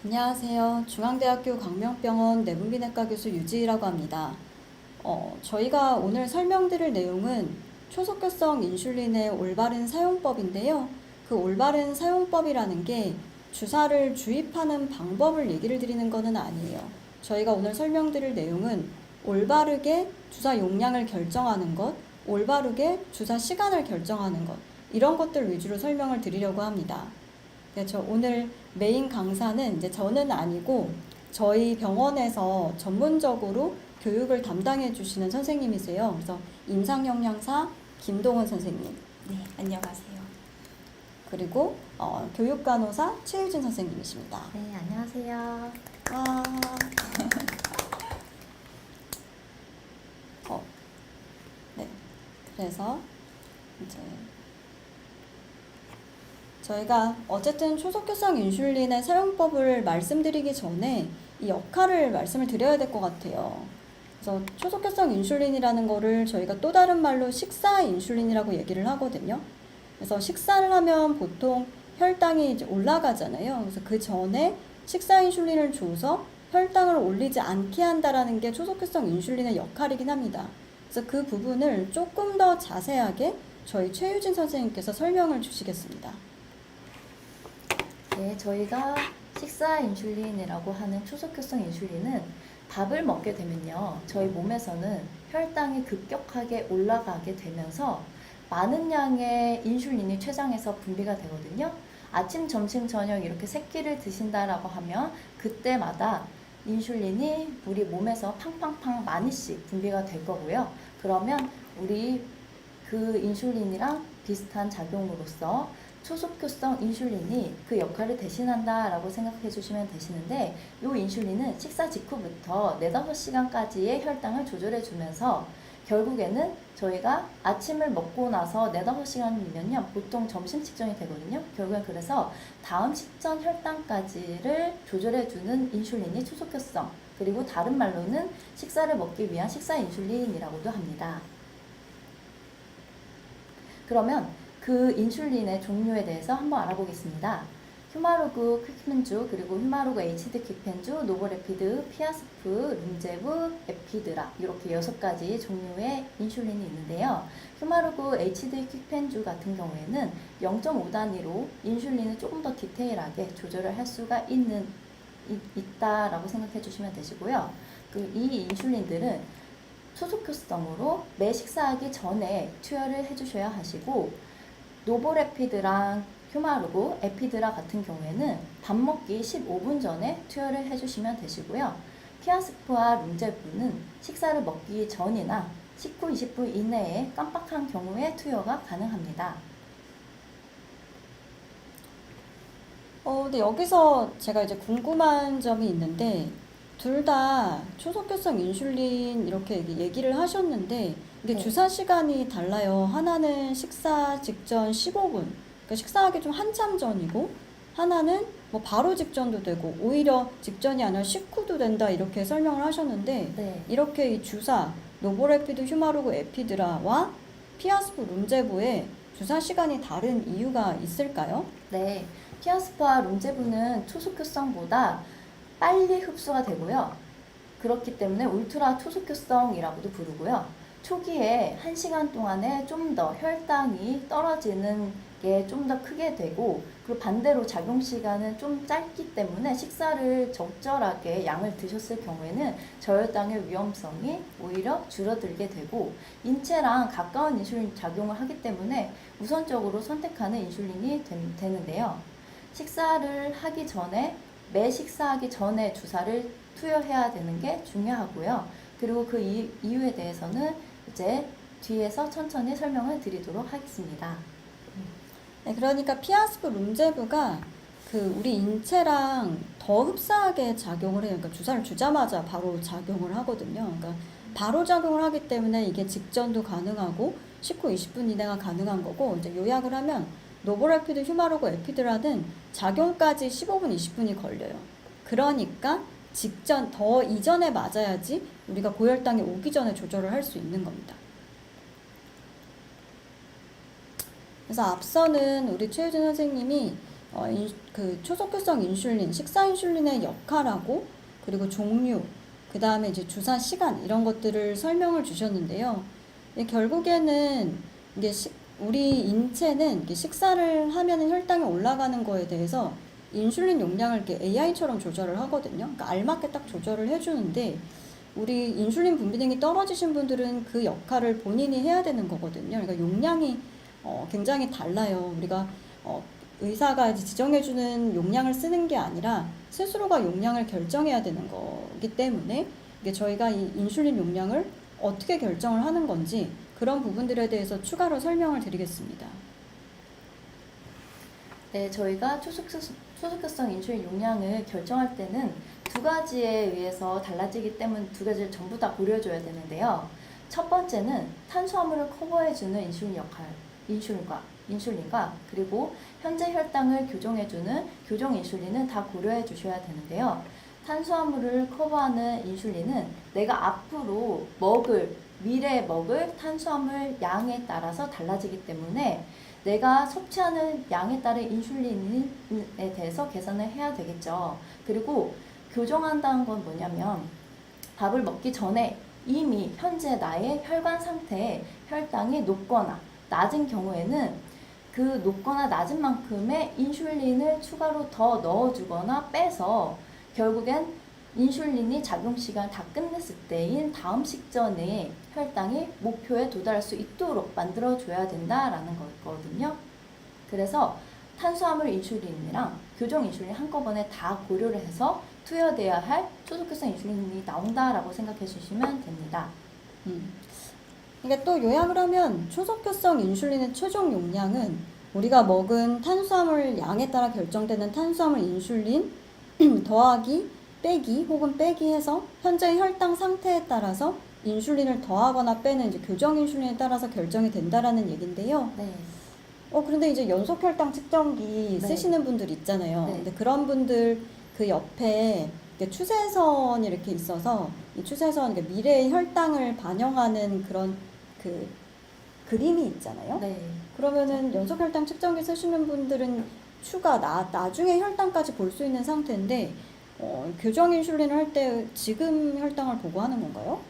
안녕하세요. 중앙대학교 광명병원 내분비내과 교수 유지희라고 합니다. 저희가 오늘 설명드릴 내용은 초속효성 인슐린의 올바른 사용법인데요. 그 올바른 사용법이라는 게 주사를 주입하는 방법을 얘기를 드리는 것은 아니에요. 저희가 오늘 설명드릴 내용은 올바르게 주사 용량을 결정하는 것, 올바르게 주사 시간을 결정하는 것, 이런 것들 위주로 설명을 드리려고 합니다. 저 오늘 메인 강사는 이제 저는 아니고 저희 병원에서 전문적으로 교육을 담당해 주시는 선생님이세요. 그래서 임상영양사 김동은 선생님. 네, 안녕하세요. 그리고 교육간호사 최유진 선생님이십니다. 네, 안녕하세요. 와. 네. 그래서 이제 저희가 어쨌든 초속효성 인슐린의 사용법을 말씀드리기 전에 이 역할을 말씀을 드려야 될 것 같아요. 그래서 초속효성 인슐린이라는 거를 저희가 또 다른 말로 식사 인슐린이라고 얘기를 하거든요. 그래서 식사를 하면 보통 혈당이 이제 올라가잖아요. 그래서 그 전에 식사 인슐린을 줘서 혈당을 올리지 않게 한다라는 게 초속효성 인슐린의 역할이긴 합니다. 그래서 그 부분을 조금 더 자세하게 저희 최유진 선생님께서 설명을 주시겠습니다. 네, 저희가 식사 인슐린이라고 하는 초속효성 인슐린은 밥을 먹게 되면요, 저희 몸에서는 혈당이 급격하게 올라가게 되면서 많은 양의 인슐린이 췌장에서 분비가 되거든요. 아침, 점심, 저녁 이렇게 세 끼를 드신다라고 하면 그때마다 인슐린이 우리 몸에서 팡팡팡 많이씩 분비가 될 거고요. 그러면 우리 그 인슐린이랑 비슷한 작용으로서 초속효성 인슐린이 그 역할을 대신한다라고 생각해 주시면 되시는데, 이 인슐린은 식사 직후부터 4-5시간까지의 혈당을 조절해 주면서 결국에는 저희가 아침을 먹고 나서 4-5시간이면요 보통 점심 직전이 되거든요. 결국엔 그래서 다음 식전 혈당까지를 조절해 주는 인슐린이 초속효성, 그리고 다른 말로는 식사를 먹기 위한 식사 인슐린이라고도 합니다. 그러면 그 인슐린의 종류에 대해서 한번 알아보겠습니다. 휴마로그 퀵펜주, 그리고 휴마로그 HD 퀵펜주, 노보레피드, 피아스프, 룸제브, 에피드라, 이렇게 6가지 종류의 인슐린이 있는데요. 휴마로그 HD 퀵펜주 같은 경우에는 0.5단위로 인슐린을 조금 더 디테일하게 조절을 할 수가 있다라고 생각해 주시면 되시고요. 이 인슐린들은 초속효성으로 매 식사하기 전에 투여를 해주셔야 하시고, 노보레피드랑 휴마르고 에피드라 같은 경우에는 밥 먹기 15분 전에 투여를 해주시면 되시고요. 피아스프와 룸제부는 식사를 먹기 전이나 식후 20분 이내에 깜빡한 경우에 투여가 가능합니다. 근데 여기서 제가 이제 궁금한 점이 있는데, 둘 다 초속효성 인슐린 이렇게 얘기를 하셨는데, 이게 네. 주사 시간이 달라요. 하나는 식사 직전 15분, 그러니까 식사하기 좀 한참 전이고, 하나는 뭐 바로 직전도 되고, 오히려 직전이 아니라 식후도 된다, 이렇게 설명을 하셨는데, 네. 이렇게 이 주사, 노보레피드 휴마르고 에피드라와 피아스프 룸제부의 주사 시간이 다른 이유가 있을까요? 네. 피아스프와 룸제부는 초속효성보다 빨리 흡수가 되고요. 그렇기 때문에 울트라 초속효성이라고도 부르고요. 초기에 1시간 동안에 좀 더 혈당이 떨어지는 게 좀 더 크게 되고, 그리고 반대로 작용 시간은 좀 짧기 때문에 식사를 적절하게 양을 드셨을 경우에는 저혈당의 위험성이 오히려 줄어들게 되고, 인체랑 가까운 인슐린 작용을 하기 때문에 우선적으로 선택하는 인슐린이 되는데요. 식사를 하기 전에, 매 식사하기 전에 주사를 투여해야 되는 게 중요하고요. 그리고 그 이유에 대해서는 이제 뒤에서 천천히 설명을 드리도록 하겠습니다. 네, 그러니까 피아스프 룸제부가 그 우리 인체랑 더 흡사하게 작용을 해요. 그러니까 주사를 주자마자 바로 작용을 하거든요. 그러니까 바로 작용을 하기 때문에 이게 직전도 가능하고 식후 20분 이내가 가능한 거고, 이제 요약을 하면 노보레피드 휴마르고 에피드라는 작용까지 15분, 20분이 걸려요. 그러니까 직전, 더 이전에 맞아야지 우리가 고혈당이 오기 전에 조절을 할 수 있는 겁니다. 그래서 앞서는 우리 최유진 선생님이 그 초속효성 인슐린, 식사 인슐린의 역할하고 그리고 종류, 그 다음에 이제 주사 시간 이런 것들을 설명을 주셨는데요. 결국에는 이게 우리 인체는 이게 식사를 하면 혈당이 올라가는 거에 대해서 인슐린 용량을 이렇게 AI처럼 조절을 하거든요. 그러니까 알맞게 딱 조절을 해주는데 우리 인슐린 분비능이 떨어지신 분들은 그 역할을 본인이 해야 되는 거거든요. 그러니까 용량이 굉장히 달라요. 우리가 의사가 이제 지정해주는 용량을 쓰는 게 아니라 스스로가 용량을 결정해야 되는 거기 때문에 이게 저희가 이 인슐린 용량을 어떻게 결정을 하는 건지 그런 부분들에 대해서 추가로 설명을 드리겠습니다. 네, 저희가 초속효성 인슐린 용량을 결정할 때는 두 가지에 의해서 달라지기 때문에 두 가지를 전부 다 고려해줘야 되는데요. 첫 번째는 탄수화물을 커버해주는 인슐린 역할, 인슐린과 그리고 현재 혈당을 교정해주는 교정 인슐린은 다 고려해 주셔야 되는데요. 탄수화물을 커버하는 인슐린은 내가 앞으로 미래에 먹을 탄수화물 양에 따라서 달라지기 때문에 내가 섭취하는 양에 따른 인슐린에 대해서 계산을 해야 되겠죠. 그리고 교정한다는 건 뭐냐면 밥을 먹기 전에 이미 현재 나의 혈관 상태에 혈당이 높거나 낮은 경우에는 그 높거나 낮은 만큼의 인슐린을 추가로 더 넣어주거나 빼서 결국엔 인슐린이 작용 시간을 다 끝냈을 때인 다음 식전에 혈당이 목표에 도달할 수 있도록 만들어줘야 된다라는 거거든요. 그래서 탄수화물 인슐린이랑 교정 인슐린 한꺼번에 다 고려를 해서 투여돼야 할 초속효성 인슐린이 나온다라고 생각해 주시면 됩니다. 그러니까 또 요약을 하면 초속효성 인슐린의 최종 용량은 우리가 먹은 탄수화물 양에 따라 결정되는 탄수화물 인슐린 더하기 빼기 혹은 빼기 해서 현재 혈당 상태에 따라서 인슐린을 더하거나 빼는 이제 교정 인슐린에 따라서 결정이 된다라는 얘긴데요. 네. 그런데 이제 연속 혈당 측정기 네. 쓰시는 분들 있잖아요. 네. 근데 그런 분들 그 옆에 이렇게 추세선이 이렇게 있어서 이 추세선, 그러니까 미래의 혈당을 반영하는 그런 그 그림이 있잖아요. 네. 그러면은 연속 혈당 측정기 쓰시는 분들은 나중에 혈당까지 볼 수 있는 상태인데 교정 인슐린을 할 때 지금 혈당을 보고 하는 건가요?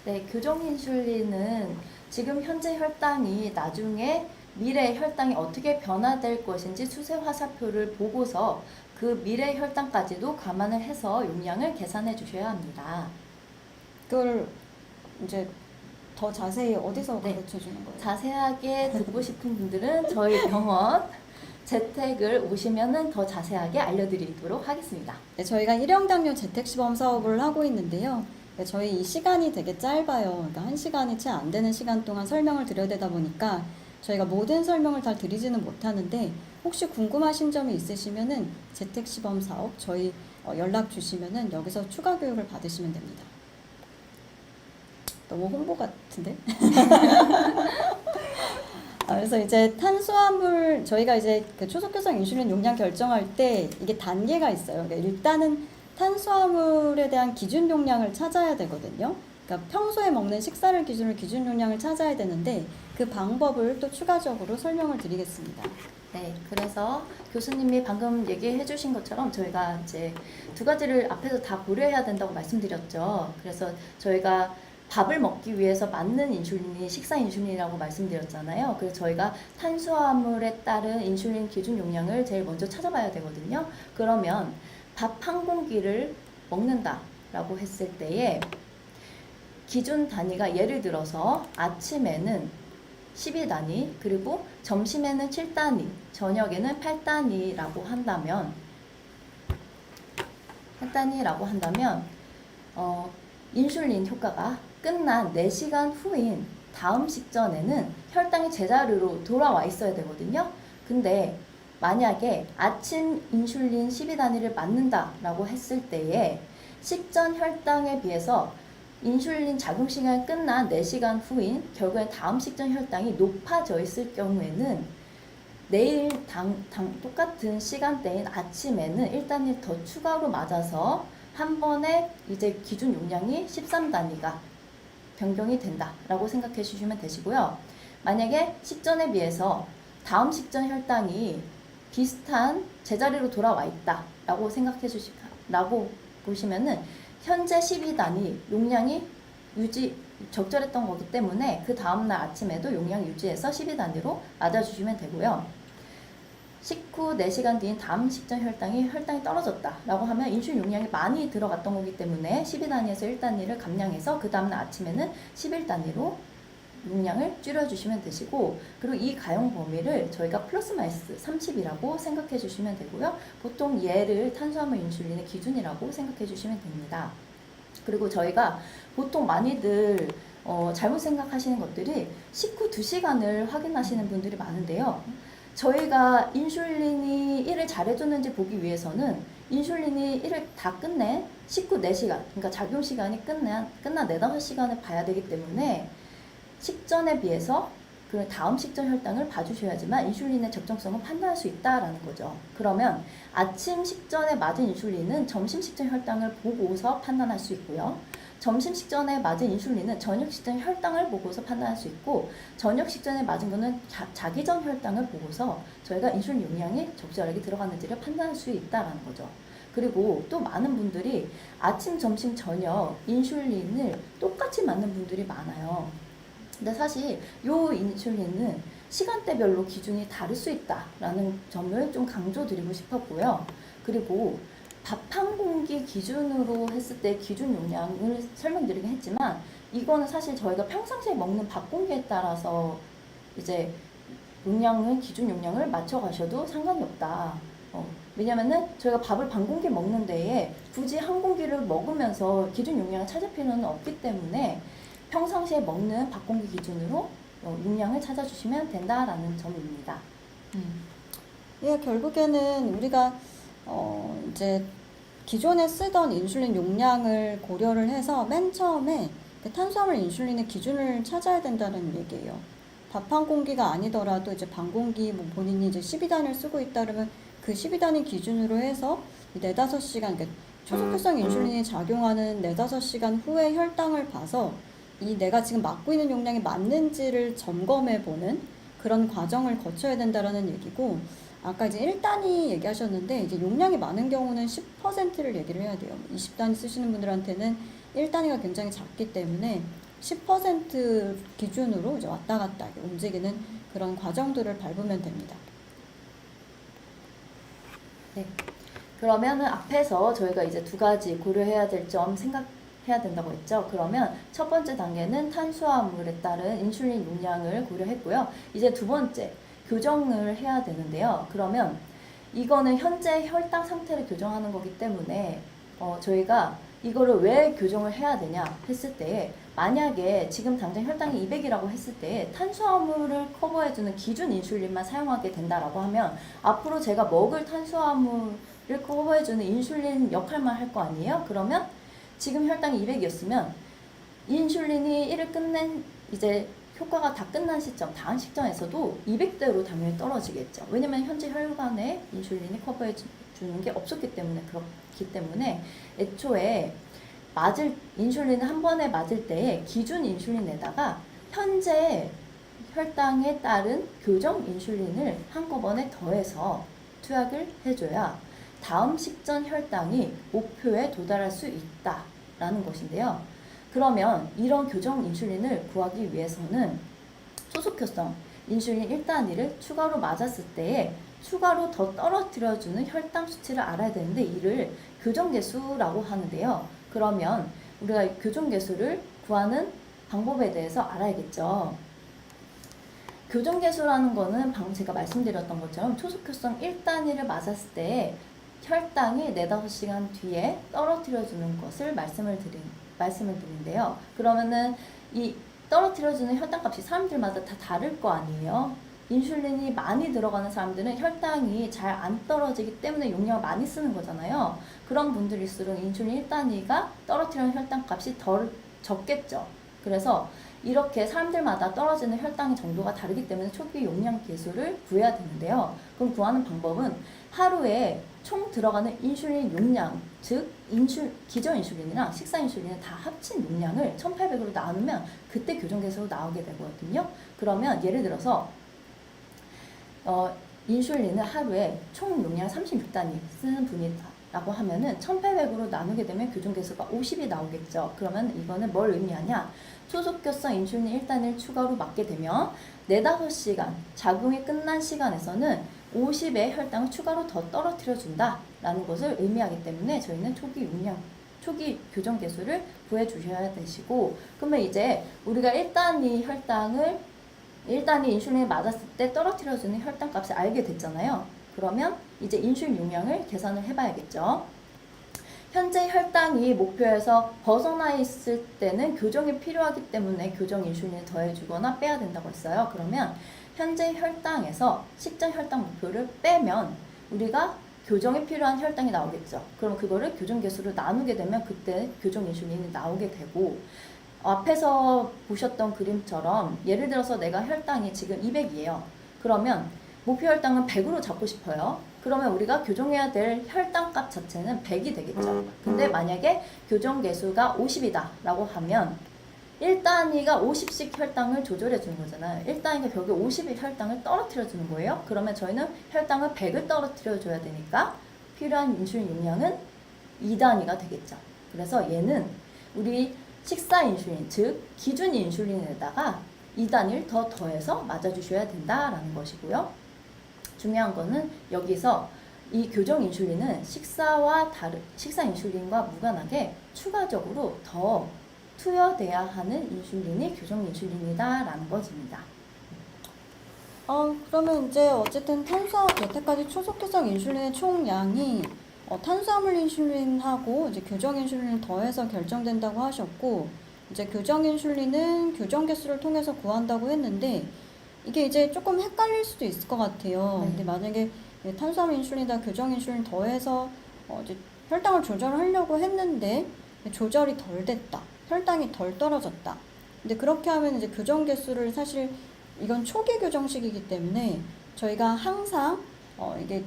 네, 교정 인슐린은 지금 현재 혈당이 나중에 미래 혈당이 어떻게 변화될 것인지 추세 화살표를 보고서 그 미래 혈당까지도 감안을 해서 용량을 계산해 주셔야 합니다. 그걸 이제 더 자세히 어디서 네. 가르쳐 주는 거예요? 자세하게 듣고 싶은 분들은 저희 병원 재택을 오시면은 더 자세하게 알려드리도록 하겠습니다. 네, 저희가 일형당뇨 재택시범 사업을 하고 있는데요. 네, 저희 이 시간이 되게 짧아요. 그러니까 1시간이 채 안 되는 시간 동안 설명을 드려야 되다 보니까 저희가 모든 설명을 다 드리지는 못하는데 혹시 궁금하신 점이 있으시면은 재택시범 사업 저희 연락 주시면은 여기서 추가 교육을 받으시면 됩니다. 너무 홍보 같은데? 그래서 이제 탄수화물 저희가 이제 그 초속효성 인슐린 용량 결정할 때 이게 단계가 있어요. 그러니까 일단은 탄수화물에 대한 기준 용량을 찾아야 되거든요. 그러니까 평소에 먹는 식사를 기준으로 기준 용량을 찾아야 되는데 그 방법을 또 추가적으로 설명을 드리겠습니다. 네, 그래서 교수님이 방금 얘기해 주신 것처럼 저희가 이제 두 가지를 앞에서 다 고려해야 된다고 말씀드렸죠. 그래서 저희가 밥을 먹기 위해서 맞는 인슐린이 식사 인슐린이라고 말씀드렸잖아요. 그래서 저희가 탄수화물에 따른 인슐린 기준 용량을 제일 먼저 찾아봐야 되거든요. 그러면 밥 한 공기를 먹는다라고 했을 때에 기준 단위가 예를 들어서 아침에는 12단위, 그리고 점심에는 7단위, 저녁에는 8단위라고 한다면 인슐린 효과가 끝난 4시간 후인 다음 식전에는 혈당이 제자리로 돌아와 있어야 되거든요. 근데 만약에 아침 인슐린 12단위를 맞는다라고 했을 때에 식전 혈당에 비해서 인슐린 작용 시간이 끝난 4시간 후인 결국엔 다음 식전 혈당이 높아져 있을 경우에는 내일 똑같은 시간대인 아침에는 1단위 더 추가로 맞아서 한 번에 이제 기준 용량이 13단위가 변경이 된다라고 생각해 주시면 되시고요. 만약에 식전에 비해서 다음 식전 혈당이 비슷한 제자리로 돌아와 있다라고 라고 보시면은 현재 12단위 용량이 적절했던 거기 때문에 그 다음날 아침에도 용량 유지해서 12단위로 맞아주시면 되고요. 식후 4시간 뒤인 다음 식전 혈당이 떨어졌다라고 하면 인슐린 용량이 많이 들어갔던 거기 때문에 12단위에서 1단위를 감량해서 그 다음날 아침에는 11단위로 용량을 줄여주시면 되시고, 그리고 이 가용 범위를 저희가 플러스 마이너스 30이라고 생각해 주시면 되고요. 보통 얘를 탄수화물 인슐린의 기준이라고 생각해 주시면 됩니다. 그리고 저희가 보통 많이들 잘못 생각하시는 것들이 식후 2시간을 확인하시는 분들이 많은데요. 저희가 인슐린이 1을 잘해줬는지 보기 위해서는 인슐린이 1을 다 끝낸 식후 4시간, 그러니까 작용 시간이 끝난 4, 5시간을 봐야 되기 때문에 식전에 비해서 그 다음 식전 혈당을 봐주셔야지만 인슐린의 적정성을 판단할 수 있다라는 거죠. 그러면 아침 식전에 맞은 인슐린은 점심 식전 혈당을 보고서 판단할 수 있고요. 점심 식전에 맞은 인슐린은 저녁 식전 혈당을 보고서 판단할 수 있고, 저녁 식전에 맞은 거는 자기 전 혈당을 보고서 저희가 인슐린 용량이 적절하게 들어갔는지를 판단할 수 있다라는 거죠. 그리고 또 많은 분들이 아침, 점심, 저녁 인슐린을 똑같이 맞는 분들이 많아요. 근데 사실 요 인슐린은 시간대별로 기준이 다를 수 있다라는 점을 좀 강조드리고 싶었고요. 그리고 밥 한 공기 기준으로 했을 때 기준 용량을 설명드리긴 했지만, 이거는 사실 저희가 평상시에 먹는 밥 공기에 따라서 이제 기준 용량을 맞춰 가셔도 상관이 없다. 왜냐면은 저희가 밥을 반 공기 먹는 데에 굳이 한 공기를 먹으면서 기준 용량을 찾을 필요는 없기 때문에 평상시에 먹는 밥 공기 기준으로 용량을 찾아주시면 된다라는 점입니다. 예, 결국에는 우리가 이제 기존에 쓰던 인슐린 용량을 고려를 해서 맨 처음에 그 탄수화물 인슐린의 기준을 찾아야 된다는 얘기예요. 밥 한 공기가 아니더라도 이제 반 공기, 뭐 본인이 이제 12단을 쓰고 있다 그러면 그 12단위 기준으로 해서 4, 5시간, 그러니까 초속효성 인슐린이 작용하는 4, 5시간 후에 혈당을 봐서 이 내가 지금 맞고 있는 용량이 맞는지를 점검해 보는 그런 과정을 거쳐야 된다라는 얘기고, 아까 이제 1단위 얘기하셨는데 이제 용량이 많은 경우는 10%를 얘기를 해야 돼요. 20단위 쓰시는 분들한테는 1단위가 굉장히 작기 때문에 10% 기준으로 이제 왔다 갔다 움직이는 그런 과정들을 밟으면 됩니다. 네. 그러면은 앞에서 저희가 이제 2가지 고려해야 될 점 생각해야 된다고 했죠. 그러면 첫 번째 단계는 탄수화물에 따른 인슐린 용량을 고려했고요. 이제 2번째, 교정을 해야 되는데요. 그러면 이거는 현재 혈당 상태를 교정하는 거기 때문에 저희가 이거를 왜 교정을 해야 되냐 했을 때, 만약에 지금 당장 혈당이 200이라고 했을 때 탄수화물을 커버해주는 기준 인슐린만 사용하게 된다라고 하면 앞으로 제가 먹을 탄수화물을 커버해주는 인슐린 역할만 할 거 아니에요? 그러면 지금 혈당이 200이었으면 인슐린이 1을 끝낸 이제 효과가 다 끝난 시점, 다음 식전에서도 200대로 당연히 떨어지겠죠. 왜냐면 현재 혈관에 인슐린이 커버해 주는 게 없었기 때문에, 그렇기 때문에 애초에 인슐린을 한 번에 맞을 때에 기준 인슐린에다가 현재 혈당에 따른 교정 인슐린을 한꺼번에 더해서 투약을 해줘야 다음 식전 혈당이 목표에 도달할 수 있다라는 것인데요. 그러면 이런 교정 인슐린을 구하기 위해서는 초속효성 인슐린 1단위를 추가로 맞았을 때에 추가로 더 떨어뜨려주는 혈당 수치를 알아야 되는데, 이를 교정계수라고 하는데요. 그러면 우리가 교정계수를 구하는 방법에 대해서 알아야겠죠. 교정계수라는 거는 방금 제가 말씀드렸던 것처럼 초속효성 1단위를 맞았을 때 혈당이 4, 5시간 뒤에 떨어뜨려주는 것을 말씀을 드린데요. 그러면은 이 떨어뜨려주는 혈당값이 사람들마다 다 다를 거 아니에요. 인슐린이 많이 들어가는 사람들은 혈당이 잘 안 떨어지기 때문에 용량을 많이 쓰는 거잖아요. 그런 분들일수록 인슐린 1단위가 떨어뜨리는 혈당값이 덜 적겠죠. 그래서 이렇게 사람들마다 떨어지는 혈당의 정도가 다르기 때문에 초기 용량 계수를 구해야 되는데요. 그럼 구하는 방법은 하루에 총 들어가는 인슐린 용량, 즉 기저 인슐린이랑 식사 인슐린을 다 합친 용량을 1800으로 나누면 그때 교정 계수로 나오게 되거든요. 그러면 예를 들어서 인슐린을 하루에 총 용량 36단위 쓰는 분이다라고 하면은 1800으로 나누게 되면 교정개수가 50이 나오겠죠. 그러면 이거는 뭘 의미하냐? 초속교성 인슐린 1단위를 추가로 맞게 되면 4, 5시간 작용이 끝난 시간에서는 50의 혈당을 추가로 더 떨어뜨려 준다라는 것을 의미하기 때문에 저희는 초기 교정개수를 구해 주셔야 되시고, 그러면 이제 우리가 1단위 인슐린을 맞았을 때 떨어뜨려주는 혈당값을 알게 됐잖아요. 그러면 이제 인슐린 용량을 계산을 해봐야겠죠. 현재 혈당이 목표에서 벗어나 있을 때는 교정이 필요하기 때문에 교정 인슐린을 더해주거나 빼야 된다고 했어요. 그러면 현재 혈당에서 식전 혈당 목표를 빼면 우리가 교정이 필요한 혈당이 나오겠죠. 그럼 그거를 교정 개수로 나누게 되면 그때 교정 인슐린이 나오게 되고, 앞에서 보셨던 그림처럼 예를 들어서 내가 혈당이 지금 200이에요. 그러면 목표 혈당은 100으로 잡고 싶어요. 그러면 우리가 교정해야 될 혈당값 자체는 100이 되겠죠. 근데 만약에 교정 개수가 50이다 라고 하면 1단위가 50씩 혈당을 조절해 주는 거잖아요. 1단위가 벽에 50의 혈당을 떨어뜨려 주는 거예요. 그러면 저희는 혈당을 100을 떨어뜨려 줘야 되니까 필요한 인슐린 용량은 2단위가 되겠죠. 그래서 얘는 우리 식사 인슐린, 즉 기준 인슐린에다가 2단위를 더 더해서 맞아주셔야 된다라는 것이고요. 중요한 거는 여기서 이 교정 인슐린은 식사 인슐린과 무관하게 추가적으로 더 투여돼야 하는 인슐린이 교정 인슐린이다라는 것입니다. 그러면 이제 어쨌든 여태까지 초속교성 인슐린의 총량이 탄수화물 인슐린하고 이제 교정 인슐린을 더해서 결정된다고 하셨고, 이제 교정 인슐린은 교정 개수를 통해서 구한다고 했는데 이게 이제 조금 헷갈릴 수도 있을 것 같아요. 네. 근데 만약에 탄수화물 인슐린이나 교정 인슐린 더해서 이제 혈당을 조절하려고 했는데 조절이 덜 됐다, 혈당이 덜 떨어졌다. 근데 그렇게 하면 이제 교정 개수를 사실 이건 초기 교정식이기 때문에 저희가 항상 이게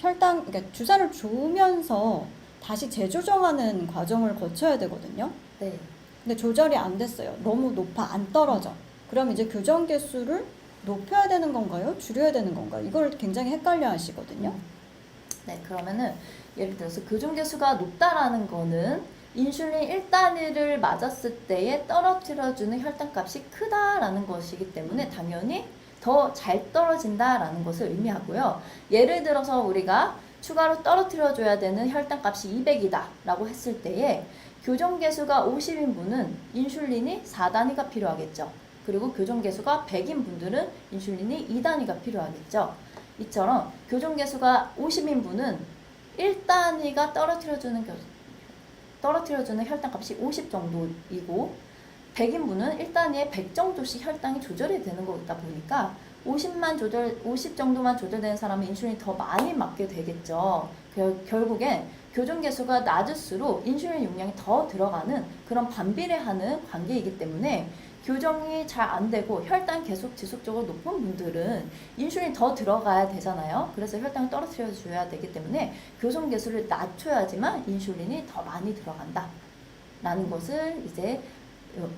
그러니까 주사를 주면서 다시 재조정하는 과정을 거쳐야 되거든요. 네. 근데 조절이 안 됐어요. 너무 높아, 안 떨어져. 그럼 이제 교정 개수를 높여야 되는 건가요? 줄여야 되는 건가요? 이걸 굉장히 헷갈려 하시거든요. 네, 그러면은 예를 들어서 교정 개수가 높다라는 거는 인슐린 1단위를 맞았을 때에 떨어뜨려주는 혈당값이 크다라는 것이기 때문에 당연히 더 잘 떨어진다라는 것을 의미하고요. 예를 들어서 우리가 추가로 떨어뜨려줘야 되는 혈당값이 200이다 라고 했을 때에 교정 개수가 50인 분은 인슐린이 4단위가 필요하겠죠. 그리고 교정 개수가 100인 분들은 인슐린이 2단위가 필요하겠죠. 이처럼 교정 개수가 50인 분은 1단위가 떨어뜨려주는 혈당값이 50 정도이고 100인 분은 1단위에 100 정도씩 혈당이 조절이 되는 거다 보니까 50 정도만 조절되는 사람은 인슐린이 더 많이 맞게 되겠죠. 결국엔 교정 개수가 낮을수록 인슐린 용량이 더 들어가는 그런 반비례하는 관계이기 때문에 교정이 잘 안 되고 혈당 계속 지속적으로 높은 분들은 인슐린 더 들어가야 되잖아요. 그래서 혈당을 떨어뜨려 줘야 되기 때문에 교정 개수를 낮춰야지만 인슐린이 더 많이 들어간다 라는 것을 이제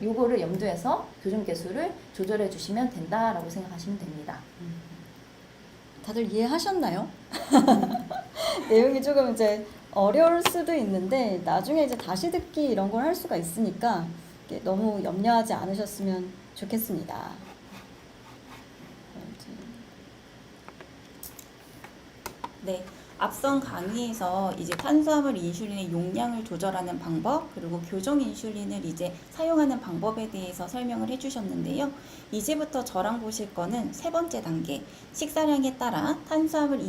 요거를 염두해서 교정 개수를 조절해 주시면 된다라고 생각하시면 됩니다. 다들 이해하셨나요? 내용이 조금 이제 어려울 수도 있는데 나중에 이제 다시 듣기 이런 걸 할 수가 있으니까 너무 염려하지 않으셨으면 좋겠습니다. 네, 앞선 강의에서 이제 탄수화물 인슐린의 용량을 조절하는 방법, 그리고 교정 인슐린을 이제 사용하는 방법에 대해서 설명을 해주셨는데요. 이제부터 저랑 보실 거는 세 번째 단계, 식사량에 따라 탄수화물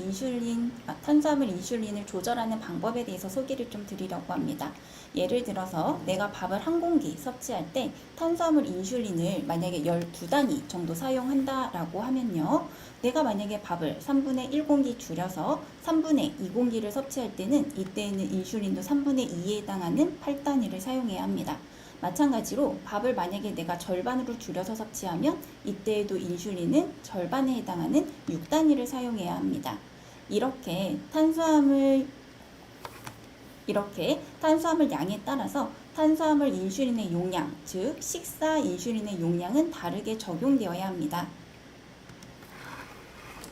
인슐린을 조절하는 방법에 대해서 소개를 좀 드리려고 합니다. 예를 들어서 내가 밥을 한 공기 섭취할 때 탄수화물 인슐린을 만약에 12단위 정도 사용한다라고 하면요. 내가 만약에 밥을 3분의 1공기 줄여서 3분의 2공기를 섭취할 때는 이때에는 인슐린도 3분의 2에 해당하는 8단위를 사용해야 합니다. 마찬가지로 밥을 만약에 내가 절반으로 줄여서 섭취하면 이때에도 인슐린은 절반에 해당하는 6단위를 사용해야 합니다. 이렇게 탄수화물 양에 따라서 탄수화물 인슐린의 용량, 즉 식사 인슐린의 용량은 다르게 적용되어야 합니다.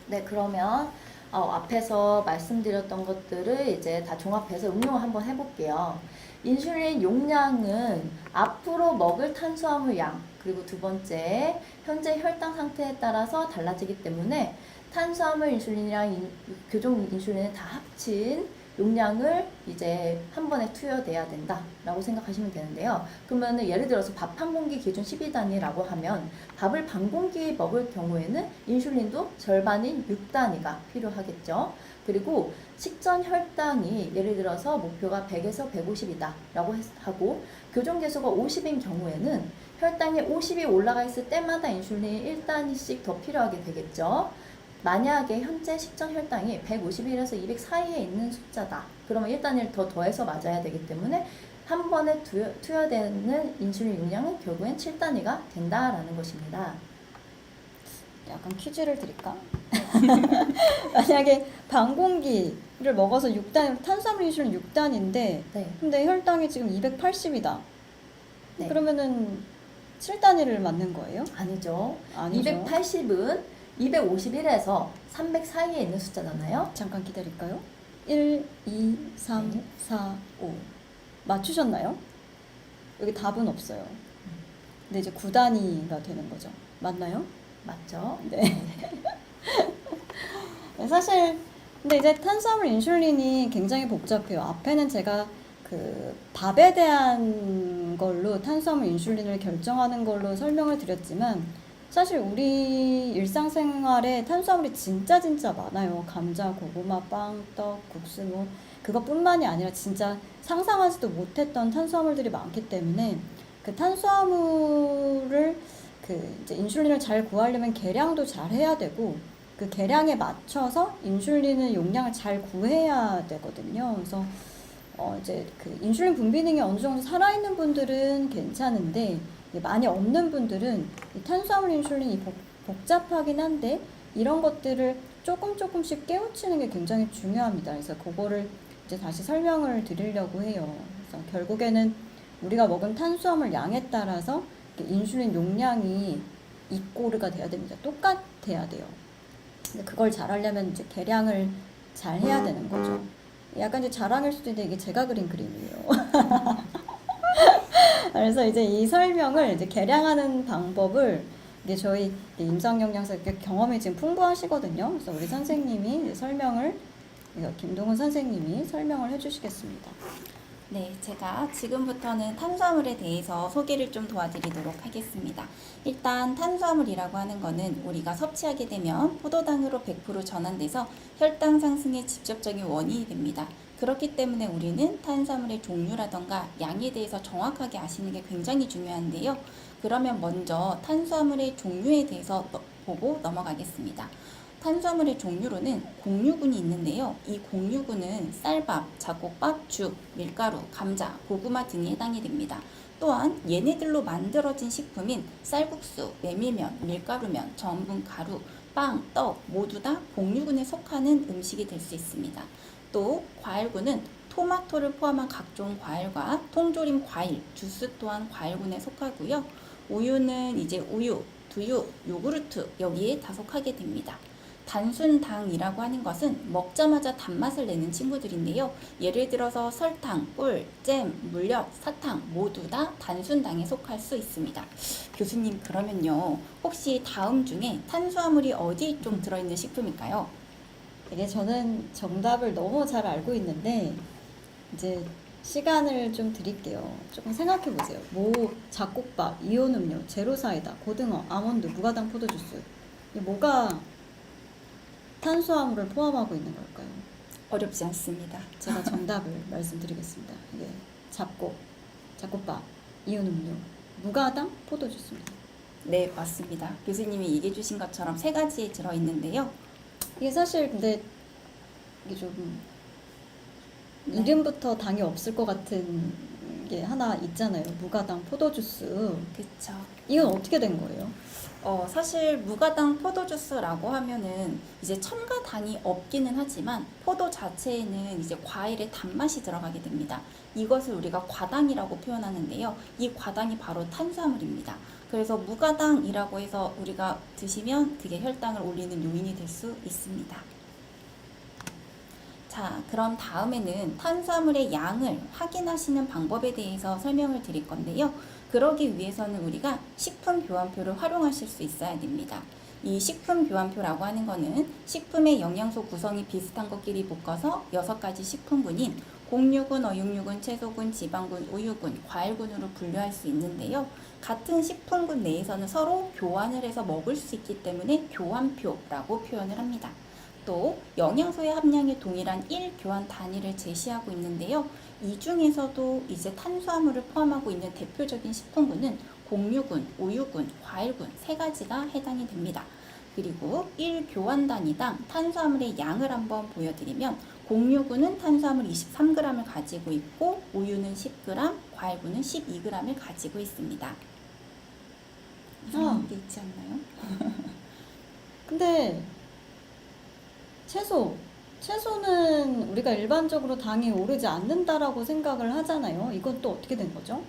네, 그러면 앞에서 말씀드렸던 것들을 이제 다 종합해서 응용을 한번 해볼게요. 인슐린 용량은 앞으로 먹을 탄수화물 양, 그리고 두 번째, 현재 혈당 상태에 따라서 달라지기 때문에 탄수화물 인슐린이랑 교종 인슐린을 다 합친 용량을 이제 한 번에 투여돼야 된다라고 생각하시면 되는데요. 그러면은 예를 들어서 밥 한 공기 기준 12단위라고 하면 밥을 반 공기 먹을 경우에는 인슐린도 절반인 6단위가 필요하겠죠. 그리고 식전 혈당이 예를 들어서 목표가 100에서 150이다 라고 하고 교정 개수가 50인 경우에는 혈당이 50이 올라가 있을 때마다 인슐린이 1단위씩 더 필요하게 되겠죠. 만약에 현재 식전 혈당이 151에서 200 사이에 있는 숫자다. 그러면 1단위를 더 더해서 맞아야 되기 때문에 한 번에 투여되는 인슐린 용량은 결국엔 7단위가 된다라는 것입니다. 약간 퀴즈를 드릴까? 만약에 반 공기를 먹어서 6단, 탄수화물 인슐린 6단인데, 네. 근데 혈당이 지금 280이다. 네. 그러면은 7단위를 맞는 거예요? 아니죠. 아니죠. 280은 251에서 300 사이에 있는 숫자잖아요. 잠깐 기다릴까요? 1, 2, 3, 네. 4, 5. 맞추셨나요? 여기 답은 없어요. 근데 이제 9단위가 되는 거죠. 맞나요? 맞죠? 네. 사실 근데 이제 탄수화물 인슐린이 굉장히 복잡해요. 앞에는 제가 그 밥에 대한 걸로 탄수화물 인슐린을 결정하는 걸로 설명을 드렸지만 사실 우리 일상생활에 탄수화물이 진짜 많아요. 감자, 고구마, 빵, 떡, 국수 뭐 그것뿐만이 아니라 진짜 상상하지도 못했던 탄수화물들이 많기 때문에 그 탄수화물을 그 이제 인슐린을 잘 구하려면 계량도 잘 해야 되고 그 계량에 맞춰서 인슐린의 용량을 잘 구해야 되거든요. 그래서 이제 그 인슐린 분비능이 어느 정도 살아있는 분들은 괜찮은데 많이 없는 분들은 이 탄수화물 인슐린이 복잡하긴 한데 이런 것들을 조금씩 깨우치는 게 굉장히 중요합니다. 그래서 그거를 이제 다시 설명을 드리려고 해요. 그래서 결국에는 우리가 먹은 탄수화물 양에 따라서 인슐린 용량이 이꼬르가 돼야 됩니다. 똑같아야 돼요. 근데 그걸 잘 하려면 이제 계량을 잘 해야 되는 거죠. 약간 이제 자랑일 수도 있는데 이게 제가 그린 그림이에요. 그래서 이제 이 설명을 이제 계량하는 방법을 이제 저희 임상영양사 경험이 지금 풍부하시거든요. 그래서 우리 선생님이 이제 설명을 김동훈 선생님이 설명을 해주시겠습니다. 네, 제가 지금부터는 탄수화물에 대해서 소개를 좀 도와드리도록 하겠습니다. 일단 탄수화물이라고 하는 거는 우리가 섭취하게 되면 포도당으로 100% 전환돼서 혈당 상승의 직접적인 원인이 됩니다. 그렇기 때문에 우리는 탄수화물의 종류라던가 양에 대해서 정확하게 아시는 게 굉장히 중요한데요. 그러면 먼저 탄수화물의 종류에 대해서 보고 넘어가겠습니다. 탄수화물의 종류로는 공유군이 있는데요. 이 공유군은 쌀밥, 잡곡밥, 죽, 밀가루, 감자, 고구마 등에 해당이 됩니다. 또한 얘네들로 만들어진 식품인 쌀국수, 메밀면, 밀가루면, 전분, 가루, 빵, 떡 모두 다 공유군에 속하는 음식이 될 수 있습니다. 또 과일군은 토마토를 포함한 각종 과일과 통조림 과일, 주스 또한 과일군에 속하고요. 우유는 이제 우유, 두유, 요구르트 여기에 다 속하게 됩니다. 단순당이라고 하는 것은 먹자마자 단맛을 내는 친구들인데요. 예를 들어서 설탕, 꿀, 잼, 물엿, 사탕 모두 다 단순당에 속할 수 있습니다. 교수님 그러면요. 혹시 다음 중에 탄수화물이 어디 좀 들어있는 식품일까요? 이게 저는 정답을 너무 잘 알고 있는데 이제 시간을 좀 드릴게요. 조금 생각해 보세요. 잡곡밥, 이온 음료, 제로 사이다, 고등어, 아몬드, 무가당 포도주스. 이게 뭐가 탄수화물을 포함하고 있는 걸까요? 어렵지 않습니다. 제가 정답을 말씀드리겠습니다. 이게 잡곡밥, 이온 음료, 무가당 포도주스입니다. 네, 맞습니다. 교수님이 얘기해 주신 것처럼 세 가지에 들어있는데요. 이게 사실 근데 이게 좀 네. 이름부터 당이 없을 것 같은 게 게 하나 있잖아요. 무가당 포도주스. 그쵸. 이건 어떻게 된 거예요? 사실 무가당 포도주스라고 하면은 이제 첨가당이 없기는 하지만 포도 자체에는 이제 과일의 단맛이 들어가게 됩니다. 이것을 우리가 과당이라고 표현하는데요. 이 과당이 바로 탄수화물입니다. 그래서 무가당이라고 해서 우리가 드시면 그게 혈당을 올리는 요인이 될 수 있습니다. 자, 그럼 다음에는 탄수화물의 양을 확인하시는 방법에 대해서 설명을 드릴 건데요. 그러기 위해서는 우리가 식품교환표를 활용하실 수 있어야 됩니다. 이 식품교환표라고 하는 거는 식품의 영양소 구성이 비슷한 것끼리 묶어서 6가지 식품군인 곡류군, 어육류군, 채소군, 지방군, 우유군, 과일군으로 분류할 수 있는데요. 같은 식품군 내에서는 서로 교환을 해서 먹을 수 있기 때문에 교환표라고 표현을 합니다. 또 영양소의 함량이 동일한 1교환 단위를 제시하고 있는데요. 이 중에서도 이제 탄수화물을 포함하고 있는 대표적인 식품군은 곡류군, 우유군, 과일군 3가지가 해당이 됩니다. 그리고 1교환 단위당 탄수화물의 양을 한번 보여드리면 곡류군은 탄수화물 23g을 가지고 있고 우유는 10g, 과일군은 12g을 가지고 있습니다. 이상한 게 있지 않나요? 근데 채소는 우리가 일반적으로 당이 오르지 않는다라고 생각을 하잖아요. 이건 또 어떻게 된 거죠?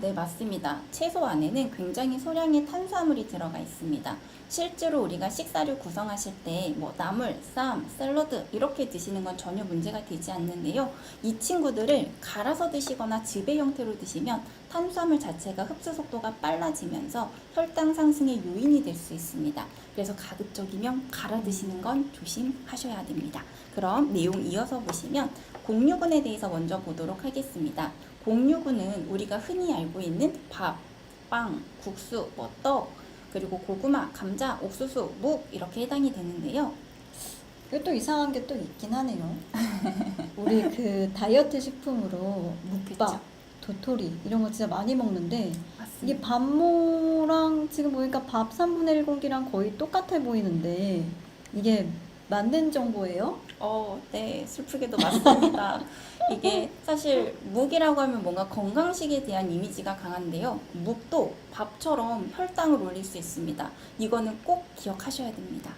네, 맞습니다. 채소 안에는 굉장히 소량의 탄수화물이 들어가 있습니다. 실제로 우리가 식사를 구성하실 때 나물, 쌈, 샐러드 이렇게 드시는 건 전혀 문제가 되지 않는데요. 이 친구들을 갈아서 드시거나 즙의 형태로 드시면 탄수화물 자체가 흡수 속도가 빨라지면서 혈당 상승의 요인이 될 수 있습니다. 그래서 가급적이면 갈아 드시는 건 조심하셔야 됩니다. 그럼 내용 이어서 보시면 곡류군에 대해서 먼저 보도록 하겠습니다. 곡류군은 우리가 흔히 알고 있는 밥, 빵, 국수, 떡, 그리고 고구마, 감자, 옥수수, 묵 이렇게 해당이 되는데요. 그게 또 이상한 게 또 있긴 하네요. 우리 그 다이어트 식품으로 묵밥, 도토리 이런 거 진짜 많이 먹는데 맞습니다. 이게 밥모랑 지금 보니까 밥 3분의 1 공기랑 거의 똑같아 보이는데 이게 맞는 정보예요? 네, 슬프게도 맞습니다. 이게 사실 묵이라고 하면 뭔가 건강식에 대한 이미지가 강한데요. 묵도 밥처럼 혈당을 올릴 수 있습니다. 이거는 꼭 기억하셔야 됩니다.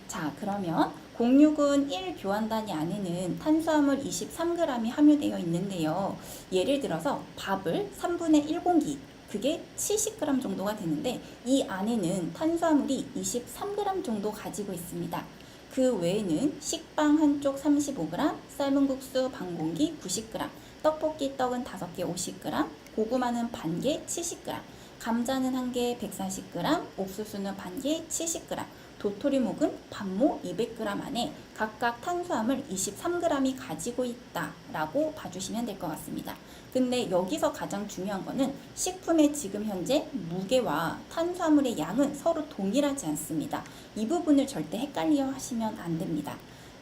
자, 그러면 곡류군 1교환단위 안에는 탄수화물 23g이 함유되어 있는데요. 예를 들어서 밥을 3분의 1공기, 그게 70g 정도가 되는데 이 안에는 탄수화물이 23g 정도 가지고 있습니다. 그 외에는 식빵 한쪽 35g, 삶은 국수 반공기 90g, 떡볶이 떡은 5개 50g, 고구마는 반개 70g, 감자는 1개 140g, 옥수수는 반개 70g, 도토리묵은 반모 200g 안에 각각 탄수화물 23g이 가지고 있다라고 봐주시면 될 것 같습니다. 근데 여기서 가장 중요한 거는 식품의 지금 현재 무게와 탄수화물의 양은 서로 동일하지 않습니다. 이 부분을 절대 헷갈려 하시면 안 됩니다.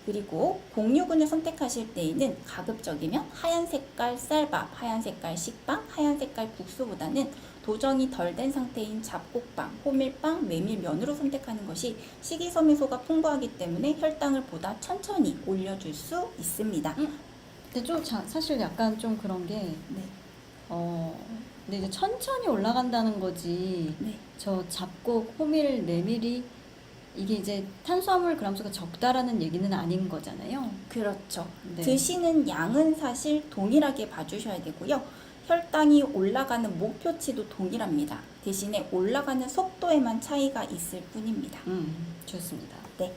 그리고 곡류군을 선택하실 때에는 가급적이면 하얀 색깔 쌀밥, 하얀 색깔 식빵, 하얀 색깔 국수보다는 도정이 덜 된 상태인 잡곡빵, 호밀빵, 메밀면으로 선택하는 것이 식이섬유소가 풍부하기 때문에 혈당을 보다 천천히 올려줄 수 있습니다. 근데 좀 사실 약간 좀 그런 게 네. 근데 이제 천천히 올라간다는 거지. 네. 저 잡곡, 호밀, 메밀이 이게 이제 탄수화물 그람수가 적다라는 얘기는 아닌 거잖아요. 그렇죠. 네. 드시는 양은 사실 동일하게 봐주셔야 되고요. 혈당이 올라가는 목표치도 동일합니다. 대신에 올라가는 속도에만 차이가 있을 뿐입니다. 좋습니다. 네.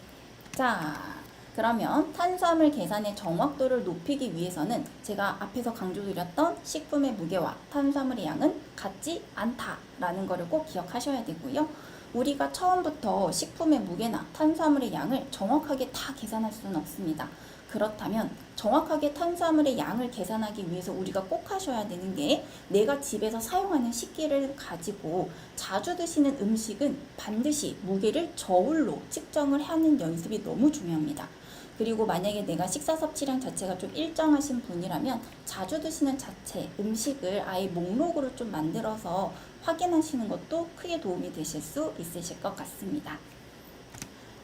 자, 그러면 탄수화물 계산의 정확도를 높이기 위해서는 제가 앞에서 강조드렸던 식품의 무게와 탄수화물의 양은 같지 않다라는 것을 꼭 기억하셔야 되고요. 우리가 처음부터 식품의 무게나 탄수화물의 양을 정확하게 다 계산할 수는 없습니다. 그렇다면 정확하게 탄수화물의 양을 계산하기 위해서 우리가 꼭 하셔야 되는 게 내가 집에서 사용하는 식기를 가지고 자주 드시는 음식은 반드시 무게를 저울로 측정을 하는 연습이 너무 중요합니다. 그리고 만약에 내가 식사 섭취량 자체가 좀 일정하신 분이라면 자주 드시는 자체 음식을 아예 목록으로 좀 만들어서 확인하시는 것도 크게 도움이 되실 수 있으실 것 같습니다.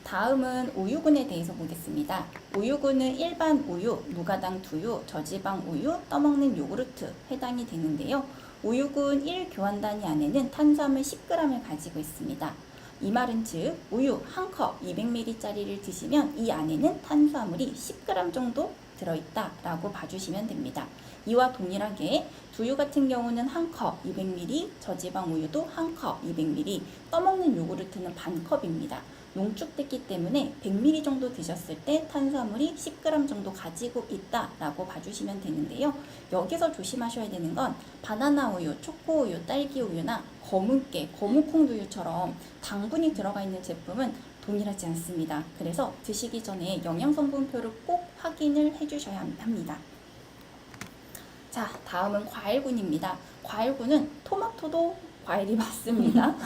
다음은 우유군에 대해서 보겠습니다. 우유군은 일반 우유, 무가당 두유, 저지방 우유, 떠먹는 요구르트 해당이 되는데요. 우유군 1교환단위 안에는 탄수화물 10g을 가지고 있습니다. 이 말은 즉 우유 1컵 200ml짜리를 드시면 이 안에는 탄수화물이 10g 정도 들어있다라고 봐주시면 됩니다. 이와 동일하게 두유 같은 경우는 1컵 200ml, 저지방 우유도 1컵 200ml, 떠먹는 요구르트는 반컵입니다. 농축됐기 때문에 100ml 정도 드셨을 때 탄수화물이 10g 정도 가지고 있다라고 봐주시면 되는데요. 여기서 조심하셔야 되는 건 바나나 우유, 초코 우유, 딸기 우유나 검은깨, 거무콩 두유처럼 당분이 들어가 있는 제품은 동일하지 않습니다. 그래서 드시기 전에 영양성분표를 꼭 확인을 해주셔야 합니다. 자, 다음은 과일군입니다. 과일군은 토마토도 과일이 맞습니다.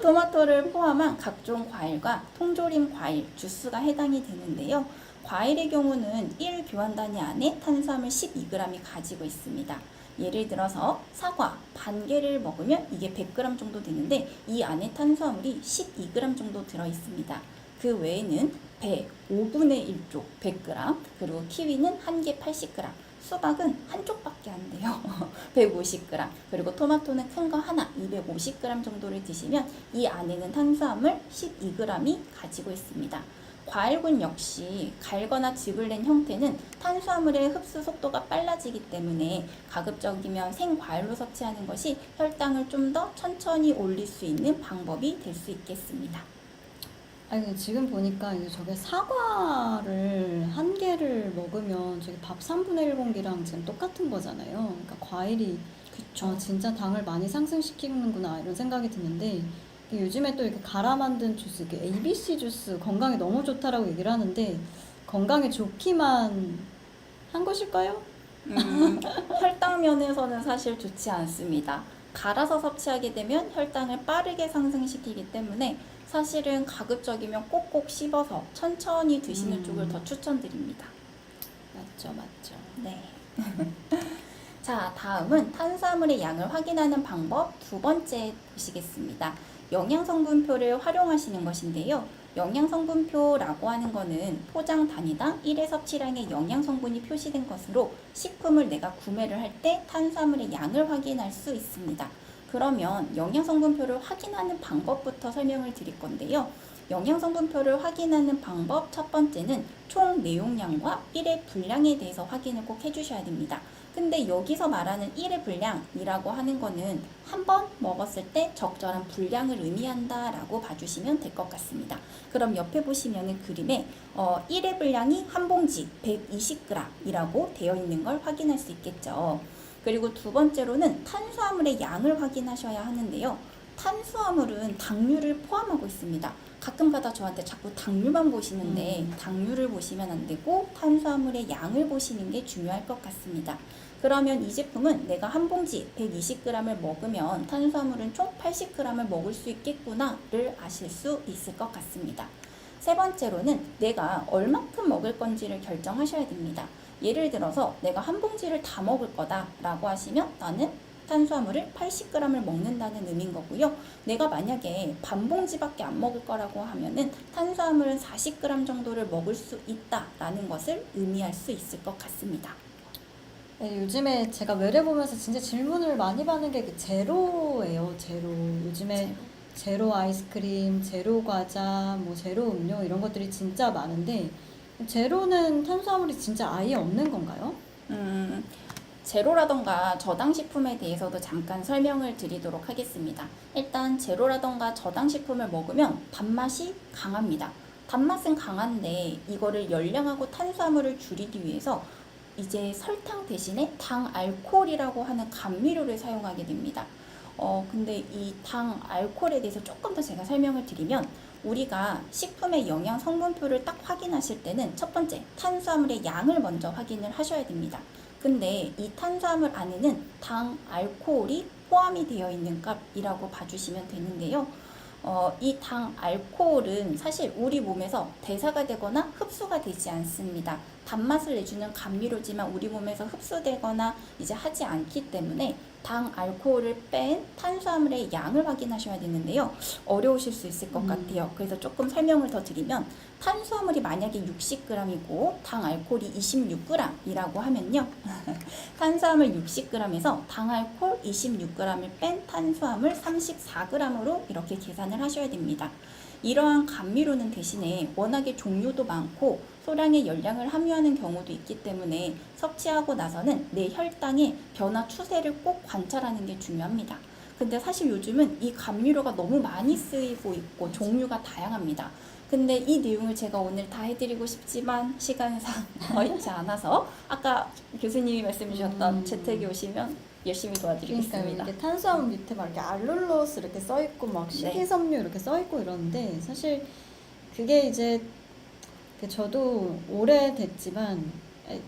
토마토를 포함한 각종 과일과 통조림 과일, 주스가 해당이 되는데요. 과일의 경우는 1교환단위 안에 탄수화물 12g이 가지고 있습니다. 예를 들어서 사과 반 개를 먹으면 이게 100g 정도 되는데 이 안에 탄수화물이 12g 정도 들어 있습니다. 그 외에는 배 5분의 1쪽 100g, 그리고 키위는 한 개 80g, 수박은 한쪽밖에 안 돼요. 150g, 그리고 토마토는 큰 거 하나 250g 정도를 드시면 이 안에는 탄수화물 12g이 가지고 있습니다. 과일군 역시 갈거나 즙을 낸 형태는 탄수화물의 흡수 속도가 빨라지기 때문에 가급적이면 생과일로 섭취하는 것이 혈당을 좀 더 천천히 올릴 수 있는 방법이 될 수 있겠습니다. 아니 지금 보니까 이게 저게 사과를 한 개를 먹으면 저게 밥 3분의 1 공기랑 지금 똑같은 거잖아요. 그러니까 과일이 진짜 당을 많이 상승시키는구나 이런 생각이 드는데 요즘에 또 이렇게 갈아 만든 주스, 이렇게 ABC 주스 건강에 너무 좋다라고 얘기를 하는데 건강에 좋기만 한 것일까요? 혈당 면에서는 사실 좋지 않습니다. 갈아서 섭취하게 되면 혈당을 빠르게 상승시키기 때문에 사실은 가급적이면 꼭꼭 씹어서 천천히 드시는 쪽을 더 추천드립니다. 맞죠. 네. 자, 다음은 탄수화물의 양을 확인하는 방법 두 번째 보시겠습니다. 영양성분표를 활용하시는 것인데요. 영양성분표라고 하는 거는 포장 단위당 1회 섭취량의 영양성분이 표시된 것으로 식품을 내가 구매를 할 때 탄수화물의 양을 확인할 수 있습니다. 그러면 영양성분표를 확인하는 방법부터 설명을 드릴 건데요. 영양성분표를 확인하는 방법 첫 번째는 총 내용량과 1회 분량에 대해서 확인을 꼭 해주셔야 됩니다. 근데 여기서 말하는 1회 분량이라고 하는 거는 한 번 먹었을 때 적절한 분량을 의미한다 라고 봐주시면 될 것 같습니다. 그럼 옆에 보시면은 그림에 1회 분량이 한 봉지 120g 이라고 되어 있는 걸 확인할 수 있겠죠. 그리고 두 번째로는 탄수화물의 양을 확인하셔야 하는데요. 탄수화물은 당류를 포함하고 있습니다. 가끔가다 저한테 자꾸 당류만 보시는데 당류를 보시면 안 되고 탄수화물의 양을 보시는 게 중요할 것 같습니다. 그러면 이 제품은 내가 한 봉지 120g을 먹으면 탄수화물은 총 80g을 먹을 수 있겠구나를 아실 수 있을 것 같습니다. 세 번째로는 내가 얼마큼 먹을 건지를 결정하셔야 됩니다. 예를 들어서 내가 한 봉지를 다 먹을 거다라고 하시면 나는 탄수화물을 80g을 먹는다는 의미인 거고요. 내가 만약에 반 봉지밖에 안 먹을 거라고 하면은 탄수화물은 40g 정도를 먹을 수 있다라는 것을 의미할 수 있을 것 같습니다. 네, 요즘에 제가 외래 보면서 진짜 질문을 많이 받는 게 제로예요. 제로. 요즘에 제로 아이스크림, 제로 과자, 뭐 제로 음료 이런 것들이 진짜 많은데 제로는 탄수화물이 진짜 아예 없는 건가요? 제로라던가 저당식품에 대해서도 잠깐 설명을 드리도록 하겠습니다. 일단 제로라던가 저당식품을 먹으면 단맛이 강합니다. 단맛은 강한데 이거를 열량하고 탄수화물을 줄이기 위해서 이제 설탕 대신에 당 알코올이라고 하는 감미료를 사용하게 됩니다. 근데 이 당 알코올에 대해서 조금 더 제가 설명을 드리면 우리가 식품의 영양 성분표를 딱 확인하실 때는 첫 번째 탄수화물의 양을 먼저 확인을 하셔야 됩니다. 근데 이 탄수화물 안에는 당 알코올이 포함이 되어 있는 값이라고 봐주시면 되는데요. 이 당 알코올은 사실 우리 몸에서 대사가 되거나 흡수가 되지 않습니다. 단맛을 내주는 감미료지만 우리 몸에서 흡수되거나 이제 하지 않기 때문에 당, 알코올을 뺀 탄수화물의 양을 확인하셔야 되는데요. 어려우실 수 있을 것 같아요. 그래서 조금 설명을 더 드리면 탄수화물이 만약에 60g이고 당, 알코올이 26g이라고 하면요. 탄수화물 60g에서 당, 알코올 26g을 뺀 탄수화물 34g으로 이렇게 계산을 하셔야 됩니다. 이러한 감미료는 대신에 워낙에 종류도 많고 소량의 열량을 함유하는 경우도 있기 때문에 섭취하고 나서는 내 혈당의 변화 추세를 꼭 관찰하는 게 중요합니다. 근데 사실 요즘은 이 감미료가 너무 많이 쓰이고 있고 종류가 다양합니다. 근데 이 내용을 제가 오늘 다 해드리고 싶지만 시간상 여의치 않아서 아까 교수님이 말씀해 주셨던 재택에 오시면 열심히 도와드리겠습니다. 그러니까 이게 탄수화물 밑에 막 이렇게 알룰로스 이렇게 써 있고 막 식이섬유 이렇게 써 있고 이러는데 사실 그게 이제 저도 오래됐지만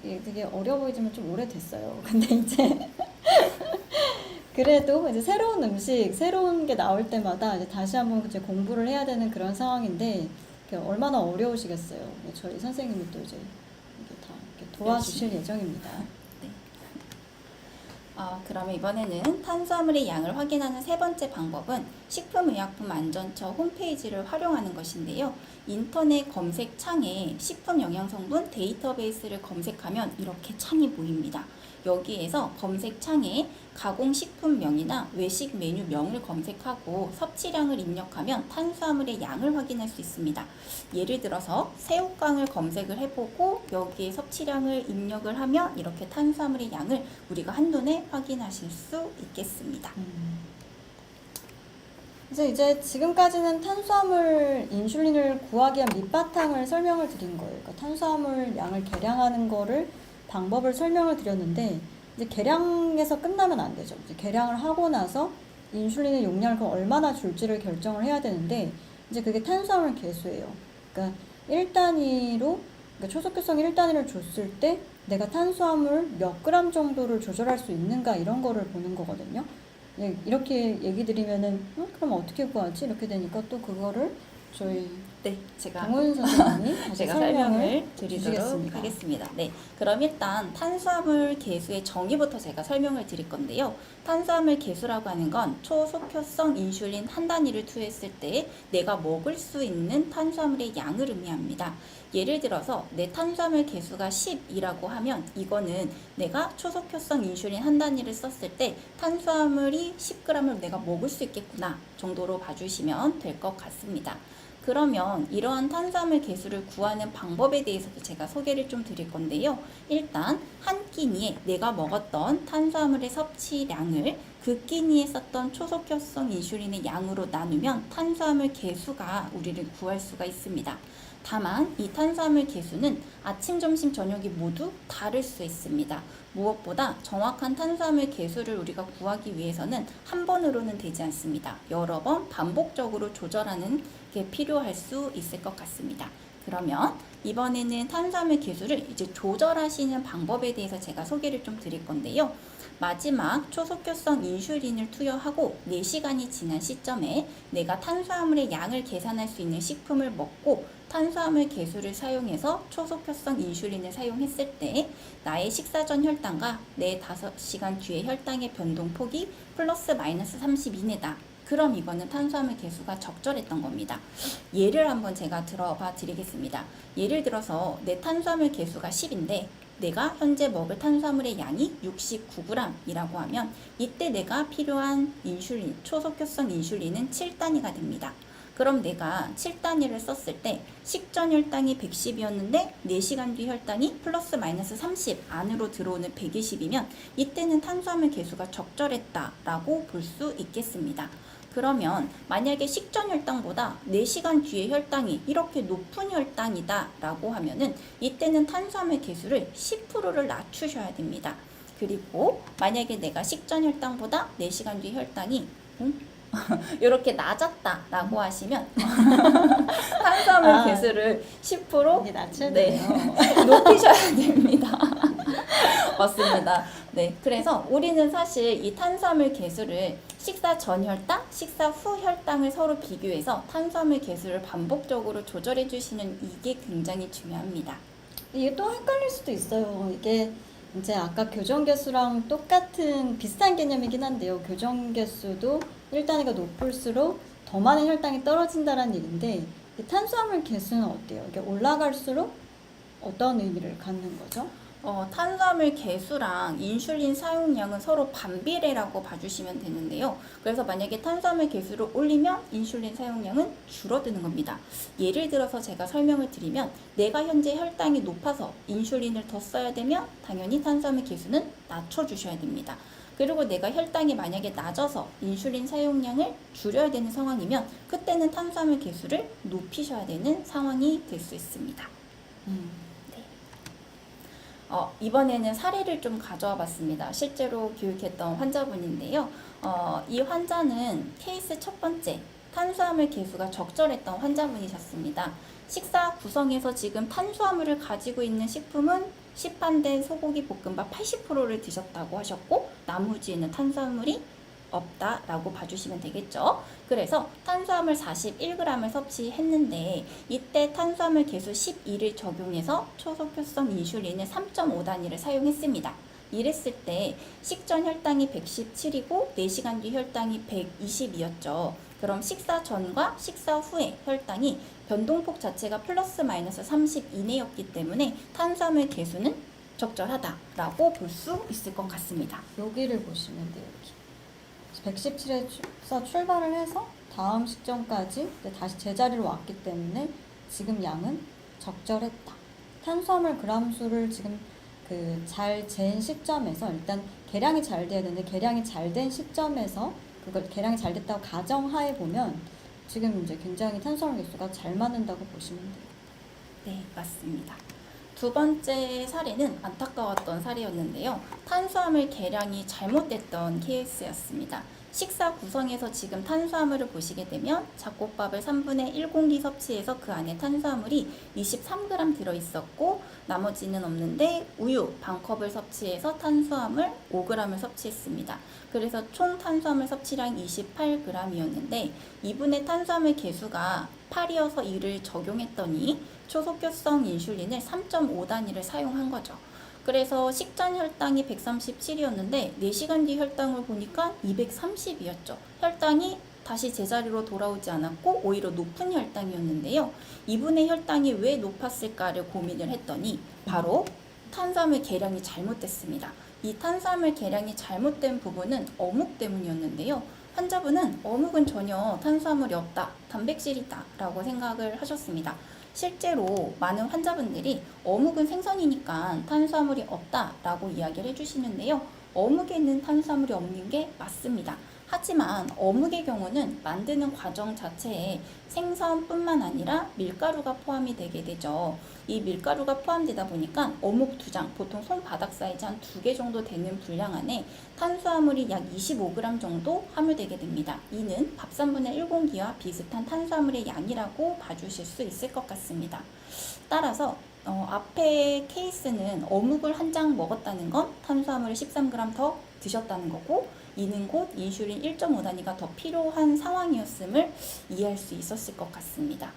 되게 어려워 보이지만 좀 오래됐어요. 근데 이제 그래도 이제 새로운 음식, 새로운 게 나올 때마다 이제 다시 한번 이제 공부를 해야 되는 그런 상황인데 얼마나 어려우시겠어요. 저희 선생님이 또 이제 이렇게 다 이렇게 도와주실 예정입니다. 그러면 이번에는 탄수화물의 양을 확인하는 세 번째 방법은 식품의약품안전처 홈페이지를 활용하는 것인데요. 인터넷 검색창에 식품 영양성분 데이터베이스를 검색하면 이렇게 창이 보입니다. 여기에서 검색창에 가공식품명이나 외식 메뉴명을 검색하고 섭취량을 입력하면 탄수화물의 양을 확인할 수 있습니다. 예를 들어서 새우깡을 검색을 해보고 여기에 섭취량을 입력을 하면 이렇게 탄수화물의 양을 우리가 한눈에 확인하실 수 있겠습니다. 그래서 이제 지금까지는 탄수화물 인슐린을 구하기 위한 밑바탕을 설명을 드린 거예요. 그러니까 탄수화물 양을 계량하는 거를 방법을 설명을 드렸는데 이제 계량에서 끝나면 안 되죠. 이제 계량을 하고 나서 인슐린의 용량을 그럼 얼마나 줄지를 결정을 해야 되는데 이제 그게 탄수화물 계수예요. 그러니까 1단위로 그러니까 초석교성 1단위를 줬을 때 내가 탄수화물 몇 그램 정도를 조절할 수 있는가 이런 거를 보는 거거든요. 이렇게 얘기 드리면은 그럼 어떻게 구하지? 이렇게 되니까 또 그거를 저희 제가 동훈 선생님이 다시 제가 설명을 설명을 드리도록 주시겠습니다. 하겠습니다. 그럼 일단 탄수화물 계수의 정의부터 제가 설명을 드릴 건데요. 탄수화물 계수라고 하는 건 초속효성 인슐린 한 단위를 투여했을 때 내가 먹을 수 있는 탄수화물의 양을 의미합니다. 예를 들어서 내 탄수화물 계수가 10이라고 하면 이거는 내가 초속효성 인슐린 한 단위를 썼을 때 탄수화물이 10g을 내가 먹을 수 있겠구나 정도로 봐주시면 될 것 같습니다. 그러면 이러한 탄수화물 계수를 구하는 방법에 대해서도 제가 소개를 좀 드릴 건데요. 일단 한 끼니에 내가 먹었던 탄수화물의 섭취량을 그 끼니에 썼던 초속효성 인슐린의 양으로 나누면 탄수화물 계수가 우리를 구할 수가 있습니다. 다만 이 탄수화물 계수는 아침, 점심, 저녁이 모두 다를 수 있습니다. 무엇보다 정확한 탄수화물 계수를 우리가 구하기 위해서는 한 번으로는 되지 않습니다. 여러 번 반복적으로 조절하는 게 필요할 수 있을 것 같습니다. 그러면 이번에는 탄수화물 계수를 이제 조절하시는 방법에 대해서 제가 소개를 좀 드릴 건데요. 마지막 초속효성 인슐린을 투여하고 4시간이 지난 시점에 내가 탄수화물의 양을 계산할 수 있는 식품을 먹고 탄수화물 계수를 사용해서 초속효성 인슐린을 사용했을 때 나의 식사 전 혈당과 내 5시간 뒤의 혈당의 변동폭이 플러스 마이너스 30 이내다. 그럼 이거는 탄수화물 계수가 적절했던 겁니다. 예를 한번 제가 들어봐 드리겠습니다. 예를 들어서 내 탄수화물 계수가 10인데 내가 현재 먹을 탄수화물의 양이 69g이라고 하면 이때 내가 필요한 인슐린, 초속효성 인슐린은 7단위가 됩니다. 그럼 내가 7단위를 썼을 때 식전 혈당이 110이었는데 4시간 뒤 혈당이 플러스 마이너스 30 안으로 들어오는 120이면 이때는 탄수화물 계수가 적절했다라고 볼 수 있겠습니다. 그러면 만약에 식전 혈당보다 4시간 뒤의 혈당이 이렇게 높은 혈당이다 라고 하면은 이때는 탄수화물 계수를 10%를 낮추셔야 됩니다. 그리고 만약에 내가 식전 혈당보다 4시간 뒤 혈당이 이렇게 낮았다 라고 하시면 탄수화물 계수를 10% 이게 낮춰야 돼요. 높이셔야 됩니다. 맞습니다. 그래서 우리는 사실 이 탄수화물 계수를 식사 전 혈당, 식사 후 혈당을 서로 비교해서 탄수화물 계수를 반복적으로 조절해 주시는 이게 굉장히 중요합니다. 이게 또 헷갈릴 수도 있어요. 이게 이제 아까 교정 개수랑 똑같은 비슷한 개념이긴 한데요. 교정 개수도 혈당이가 높을수록 더 많은 혈당이 떨어진다는 얘기인데 이 탄수화물 개수는 어때요? 이게 올라갈수록 어떤 의미를 갖는 거죠? 탄수화물 개수랑 인슐린 사용량은 서로 반비례라고 봐주시면 되는데요. 그래서 만약에 탄수화물 개수를 올리면 인슐린 사용량은 줄어드는 겁니다. 예를 들어서 제가 설명을 드리면 내가 현재 혈당이 높아서 인슐린을 더 써야 되면 당연히 탄수화물 개수는 낮춰주셔야 됩니다. 그리고 내가 혈당이 만약에 낮아서 인슐린 사용량을 줄여야 되는 상황이면 그때는 탄수화물 개수를 높이셔야 되는 상황이 될 수 있습니다. 이번에는 사례를 좀 가져와 봤습니다. 실제로 교육했던 환자분인데요. 이 환자는 케이스 첫 번째, 탄수화물 개수가 적절했던 환자분이셨습니다. 식사 구성에서 지금 탄수화물을 가지고 있는 식품은 시판된 소고기 볶음밥 80%를 드셨다고 하셨고, 나머지는 탄수화물이 없다라고 봐주시면 되겠죠. 그래서 탄수화물 41g을 섭취했는데 이때 탄수화물 개수 12를 적용해서 초속효성 인슐린을 3.5단위를 사용했습니다. 이랬을 때 식전 혈당이 117이고 4시간 뒤 혈당이 120이었죠. 그럼 식사 전과 식사 후의 혈당이 변동폭 자체가 플러스 마이너스 30 이내였기 때문에 탄수화물 개수는 적절하다라고 볼 수 있을 것 같습니다. 여기를 보시면 돼요. 여기. 117에서 출발을 해서 다음 식전까지 다시 제자리로 왔기 때문에 지금 양은 적절했다. 탄수화물 그람수를 지금 그 잘 잰 시점에서 일단 계량이 잘 돼야 되는데 계량이 잘 된 시점에서 그걸 계량이 잘 됐다고 가정하에 보면 지금 이제 굉장히 탄수화물 개수가 잘 맞는다고 보시면 돼요. 네, 맞습니다. 두 번째 사례는 안타까웠던 사례였는데요. 탄수화물 계량이 잘못됐던 케이스였습니다. 식사 구성에서 지금 탄수화물을 보시게 되면 잡곡밥을 3분의 1공기 섭취해서 그 안에 탄수화물이 23g 들어있었고 나머지는 없는데 우유 반컵을 섭취해서 탄수화물 5g을 섭취했습니다. 그래서 총 탄수화물 섭취량 28g이었는데 이분의 탄수화물 개수가 8이어서 이를 적용했더니 초속효성 인슐린을 3.5단위를 사용한 거죠. 그래서 식전 혈당이 137이었는데 4시간 뒤 혈당을 보니까 230이었죠. 혈당이 다시 제자리로 돌아오지 않았고 오히려 높은 혈당이었는데요. 이분의 혈당이 왜 높았을까를 고민을 했더니 바로 탄수화물 계량이 잘못됐습니다. 이 탄수화물 계량이 잘못된 부분은 어묵 때문이었는데요. 환자분은 어묵은 전혀 탄수화물이 없다, 단백질이다 라고 생각을 하셨습니다. 실제로 많은 환자분들이 어묵은 생선이니까 탄수화물이 없다라고 이야기를 해주시는데요. 어묵에는 탄수화물이 없는 게 맞습니다. 하지만 어묵의 경우는 만드는 과정 자체에 생선뿐만 아니라 밀가루가 포함이 되게 되죠. 이 밀가루가 포함되다 보니까 어묵 2장, 보통 손바닥 사이즈 한 2개 정도 되는 분량 안에 탄수화물이 약 25g 정도 함유되게 됩니다. 이는 밥 3분의 1공기와 비슷한 탄수화물의 양이라고 봐주실 수 있을 것 같습니다. 따라서 앞에 케이스는 어묵을 한 장 먹었다는 건 탄수화물을 13g 더 드셨다는 거고 이는 곧 인슐린 1.5단위가 더 필요한 상황이었음을 이해할 수 있었을 것 같습니다.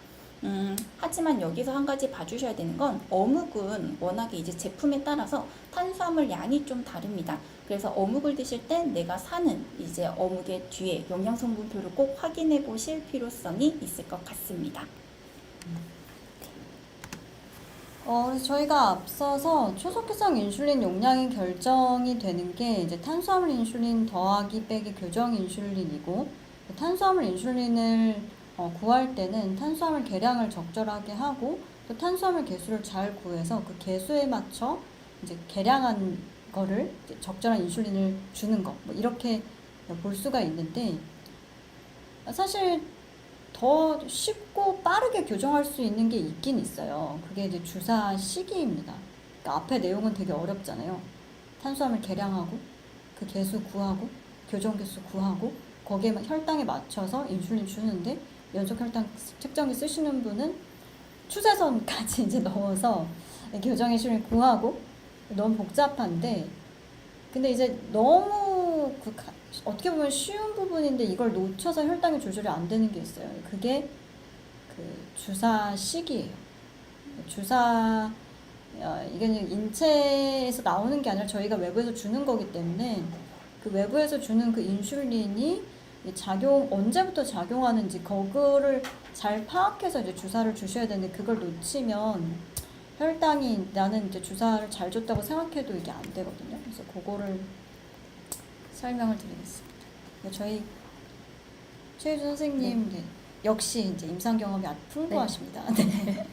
하지만 여기서 한 가지 봐주셔야 되는 건 어묵은 워낙에 이제 제품에 따라서 탄수화물 양이 좀 다릅니다. 그래서 어묵을 드실 땐 내가 사는 이제 어묵의 뒤에 영양성분표를 꼭 확인해 보실 필요성이 있을 것 같습니다. 그래서 저희가 앞서서 초속효성 인슐린 용량이 결정이 되는 게 이제 탄수화물 인슐린 더하기 빼기 교정 인슐린이고 탄수화물 인슐린을 구할 때는 탄수화물 계량을 적절하게 하고 또 탄수화물 개수를 잘 구해서 그 개수에 맞춰 이제 계량한 거를 이제 적절한 인슐린을 주는 거 뭐 이렇게 볼 수가 있는데 사실 더 쉽고 빠르게 교정할 수 있는 게 있긴 있어요. 그게 이제 주사 시기입니다. 그러니까 앞에 내용은 되게 어렵잖아요. 탄수화물 계량하고 그 개수 구하고 교정 개수 구하고 거기에 혈당에 맞춰서 인슐린 주는데 연속 혈당 측정기 쓰시는 분은 추세선까지 이제 넣어서 교정 인슐린 구하고 너무 복잡한데 근데 이제 너무 어떻게 보면 쉬운 부분인데 이걸 놓쳐서 혈당이 조절이 안 되는 게 있어요. 그게 그 주사 시기예요. 주사 이게 인체에서 나오는 게 아니라 저희가 외부에서 주는 거기 때문에 그 외부에서 주는 그 인슐린이 언제부터 작용하는지 그거를 잘 파악해서 이제 주사를 주셔야 되는데 그걸 놓치면 혈당이 나는 이제 주사를 잘 줬다고 생각해도 이게 안 되거든요. 그래서 그거를 설명을 드리겠습니다. 저희 최유준 선생님 역시 이제 임상 경험이 아주 풍부하십니다. 네.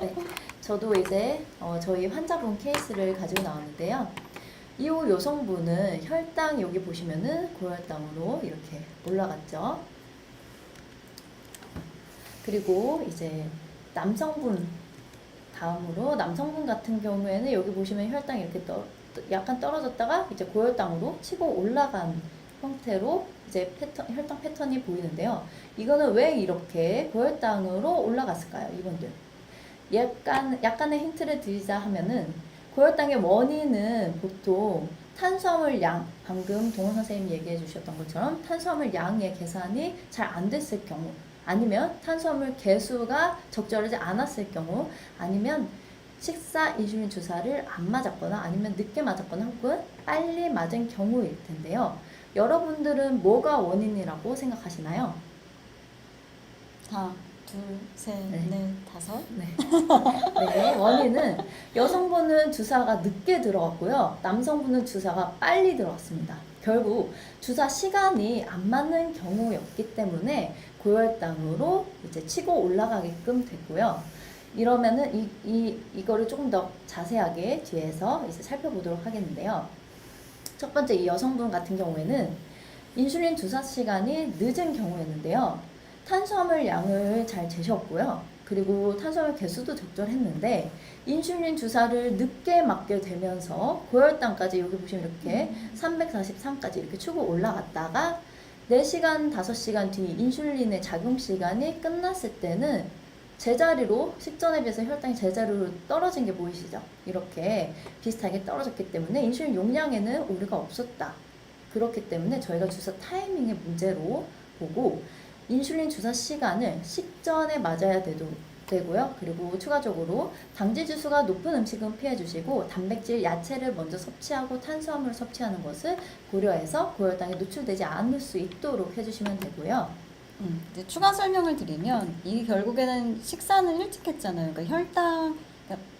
네, 저도 이제 저희 환자분 케이스를 가지고 나왔는데요. 이 여성분은 혈당 여기 보시면은 고혈당으로 이렇게 올라갔죠. 그리고 이제 남성분 다음으로 남성분 같은 경우에는 여기 보시면 혈당이 이렇게 약간 떨어졌다가 이제 고혈당으로 치고 올라간 형태로 이제 혈당 패턴이 보이는데요. 이거는 왜 이렇게 고혈당으로 올라갔을까요, 이분들? 약간의 힌트를 드리자 하면은 고혈당의 원인은 보통 탄수화물 양, 방금 동원 선생님이 얘기해 주셨던 것처럼 탄수화물 양의 계산이 잘 안 됐을 경우, 아니면 탄수화물 개수가 적절하지 않았을 경우, 아니면 식사 인슐린 주사를 안 맞았거나 아니면 늦게 맞았거나 혹은 빨리 맞은 경우일 텐데요. 여러분들은 뭐가 원인이라고 생각하시나요? 다, 둘, 셋, 네. 넷, 다섯. 네. 네, 원인은 여성분은 주사가 늦게 들어갔고요. 남성분은 주사가 빨리 들어갔습니다. 결국 주사 시간이 안 맞는 경우였기 때문에 고혈당으로 이제 치고 올라가게끔 됐고요. 이러면은 이거를 조금 더 자세하게 뒤에서 이제 살펴보도록 하겠는데요. 첫 번째 이 여성분 같은 경우에는 인슐린 주사 시간이 늦은 경우였는데요. 탄수화물 양을 잘 재셨고요. 그리고 탄수화물 개수도 적절했는데 인슐린 주사를 늦게 맞게 되면서 고혈당까지 여기 보시면 이렇게 343까지 이렇게 치고 올라갔다가 4시간, 5시간 뒤 인슐린의 작용 시간이 끝났을 때는 제자리로 식전에 비해서 혈당이 제자리로 떨어진 게 보이시죠? 이렇게 비슷하게 떨어졌기 때문에 인슐린 용량에는 오류가 없었다. 그렇기 때문에 저희가 주사 타이밍의 문제로 보고 인슐린 주사 시간을 식전에 맞아야 되고요. 그리고 추가적으로 당질 지수가 높은 음식은 피해 주시고 단백질, 야채를 먼저 섭취하고 탄수화물을 섭취하는 것을 고려해서 고혈당에 노출되지 않을 수 있도록 해주시면 되고요. 이제 추가 설명을 드리면 이게 결국에는 식사는 일찍 했잖아요. 그러니까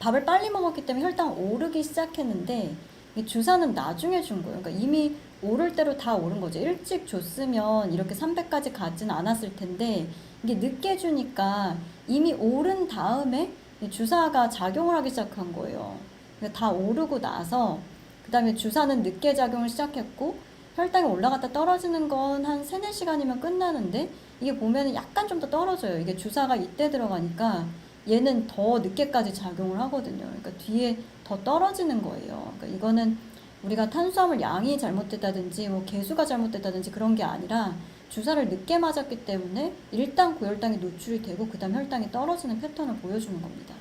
밥을 빨리 먹었기 때문에 혈당 오르기 시작했는데 이 주사는 나중에 준 거예요. 그러니까 이미 오를 대로 다 오른 거죠. 일찍 줬으면 이렇게 300까지 가진 않았을 텐데 이게 늦게 주니까 이미 오른 다음에 이 주사가 작용을 하기 시작한 거예요. 그러니까 다 오르고 나서 그 다음에 주사는 늦게 작용을 시작했고 혈당이 올라갔다 떨어지는 건 한 3, 4시간이면 끝나는데 이게 보면은 약간 좀 더 떨어져요. 이게 주사가 이때 들어가니까 얘는 더 늦게까지 작용을 하거든요. 그러니까 뒤에 더 떨어지는 거예요. 그러니까 이거는 우리가 탄수화물 양이 잘못됐다든지 뭐 개수가 잘못됐다든지 그런 게 아니라 주사를 늦게 맞았기 때문에 일단 고혈당이 노출이 되고 그 다음 혈당이 떨어지는 패턴을 보여주는 겁니다.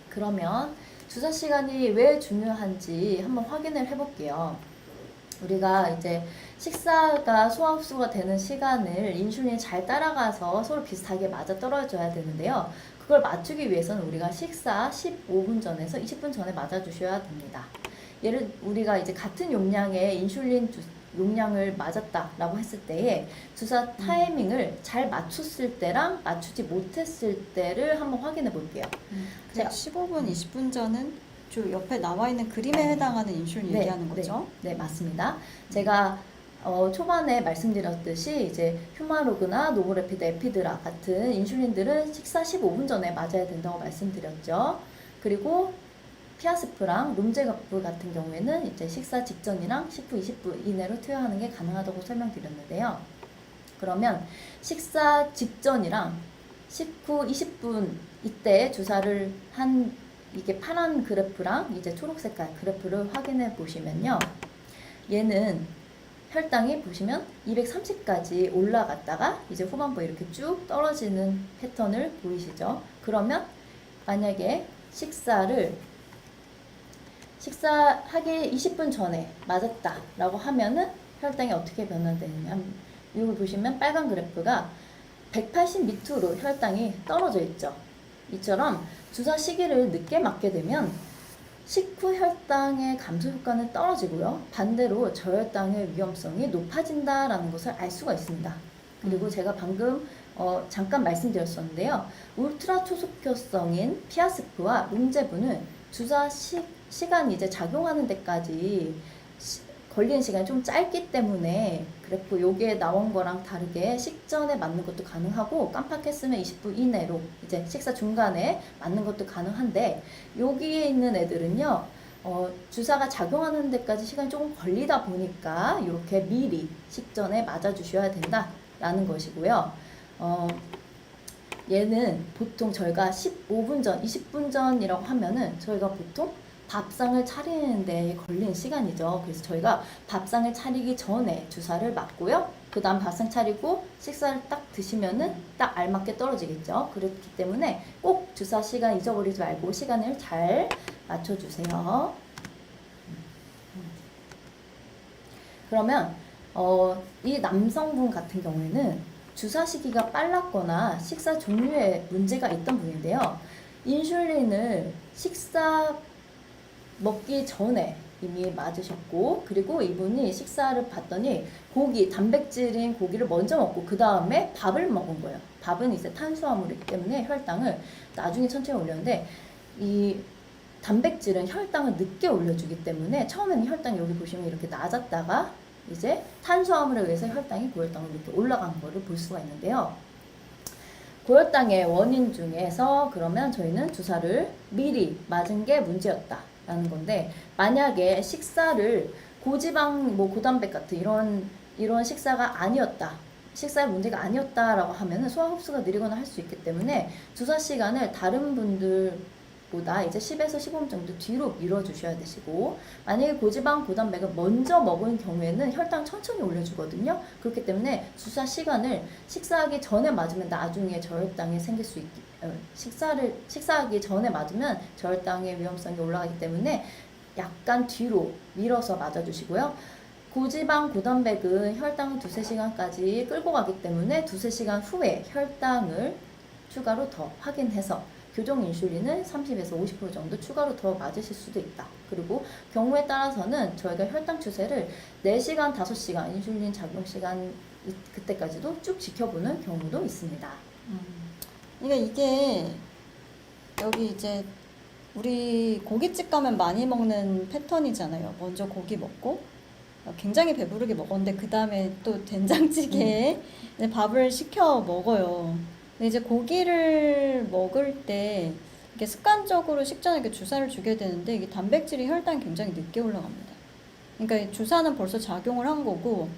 그러면 주사 시간이 왜 중요한지 한번 확인을 해볼게요. 우리가 이제 식사가 소화 흡수가 되는 시간을 인슐린이 잘 따라가서 서로 비슷하게 맞아 떨어져야 되는데요. 그걸 맞추기 위해서는 우리가 식사 15분 전에서 20분 전에 맞아주셔야 됩니다. 우리가 이제 같은 용량의 인슐린 용량을 맞았다라고 했을 때에 주사 타이밍을 잘 맞췄을 때랑 맞추지 못했을 때를 한번 확인해 볼게요. 제가 15분, 20분 전은 저 옆에 나와 있는 그림에 해당하는 인슐린 얘기하는 거죠? 네, 맞습니다. 제가 초반에 말씀드렸듯이 이제 휴마로그나 노보레피드, 에피드라 같은 인슐린들은 식사 15분 전에 맞아야 된다고 말씀드렸죠. 그리고 피아스프랑 룸제가프 같은 경우에는 이제 식사 직전이랑 10분, 20분 이내로 투여하는 게 가능하다고 설명드렸는데요. 그러면 식사 직전이랑 19, 20분 이때 주사를 한 이게 파란 그래프랑 이제 초록 색깔 그래프를 확인해 보시면요. 얘는 혈당이 보시면 230까지 올라갔다가 이제 후반부에 이렇게 쭉 떨어지는 패턴을 보이시죠? 그러면 만약에 식사하기 20분 전에 맞았다라고 하면은 혈당이 어떻게 변화되느냐. 이걸 보시면 빨간 그래프가 180 밑으로 혈당이 떨어져 있죠. 이처럼 주사 시기를 늦게 맞게 되면 식후 혈당의 감소 효과는 떨어지고요. 반대로 저혈당의 위험성이 높아진다라는 것을 알 수가 있습니다. 그리고 제가 방금 잠깐 말씀드렸었는데요. 울트라 초속효성인 피아스프와 lum제부는 주사 시간이 이제 작용하는 데까지 걸리는 시간이 좀 짧기 때문에 그래프 여기에 나온 거랑 다르게 식전에 맞는 것도 가능하고 깜빡했으면 20분 이내로 이제 식사 중간에 맞는 것도 가능한데 여기에 있는 애들은요 주사가 작용하는 데까지 시간이 조금 걸리다 보니까 이렇게 미리 식전에 맞아주셔야 된다라는 것이고요. 얘는 보통 저희가 15분 전, 20분 전이라고 하면은 저희가 보통 밥상을 차리는 데 걸리는 시간이죠. 그래서 저희가 밥상을 차리기 전에 주사를 맞고요. 그 다음 밥상 차리고 식사를 딱 드시면은 딱 알맞게 떨어지겠죠. 그렇기 때문에 꼭 주사 시간 잊어버리지 말고 시간을 잘 맞춰주세요. 그러면 이 남성분 같은 경우에는 주사 시기가 빨랐거나 식사 종류에 문제가 있던 분인데요. 인슐린을 식사 먹기 전에 이미 맞으셨고 그리고 이분이 식사를 봤더니 고기, 단백질인 고기를 먼저 먹고 그 다음에 밥을 먹은 거예요. 밥은 이제 탄수화물이기 때문에 혈당을 나중에 천천히 올렸는데 이 단백질은 혈당을 늦게 올려주기 때문에 처음에는 혈당이 여기 보시면 이렇게 낮았다가 이제 탄수화물에 의해서 혈당이 고혈당으로 이렇게 올라간 거를 볼 수가 있는데요. 고혈당의 원인 중에서 그러면 저희는 주사를 미리 맞은 게 문제였다 라는 건데 만약에 식사를 고지방 고단백 같은 이런 식사가 아니었다 식사의 문제가 아니었다라고 하면은 소화 흡수가 느리거나 할 수 있기 때문에 주사 시간을 다른 분들보다 이제 10에서 15분 정도 뒤로 밀어주셔야 되시고 만약에 고지방 고단백을 먼저 먹은 경우에는 혈당 천천히 올려주거든요. 그렇기 때문에 주사 시간을 식사하기 전에 맞으면 나중에 저혈당이 생길 수 있기 식사하기 전에 맞으면 저혈당의 위험성이 올라가기 때문에 약간 뒤로 밀어서 맞아주시고요. 고지방 고단백은 혈당을 2-3시간까지 끌고 가기 때문에 2-3시간 후에 혈당을 추가로 더 확인해서 교정 인슐린은 30에서 50% 정도 추가로 더 맞으실 수도 있다. 그리고 경우에 따라서는 저희가 혈당 추세를 4시간, 5시간 인슐린 작용 시간 그때까지도 쭉 지켜보는 경우도 있습니다. 그러니까 이게 여기 이제 우리 고깃집 가면 많이 먹는 패턴이잖아요. 먼저 고기 먹고 굉장히 배부르게 먹었는데 그 다음에 또 된장찌개에 이제 밥을 시켜 먹어요. 근데 이제 고기를 먹을 때 이게 습관적으로 식전에 이렇게 주사를 주게 되는데 이게 단백질이 혈당이 굉장히 늦게 올라갑니다. 그러니까 주사는 벌써 작용을 한 거고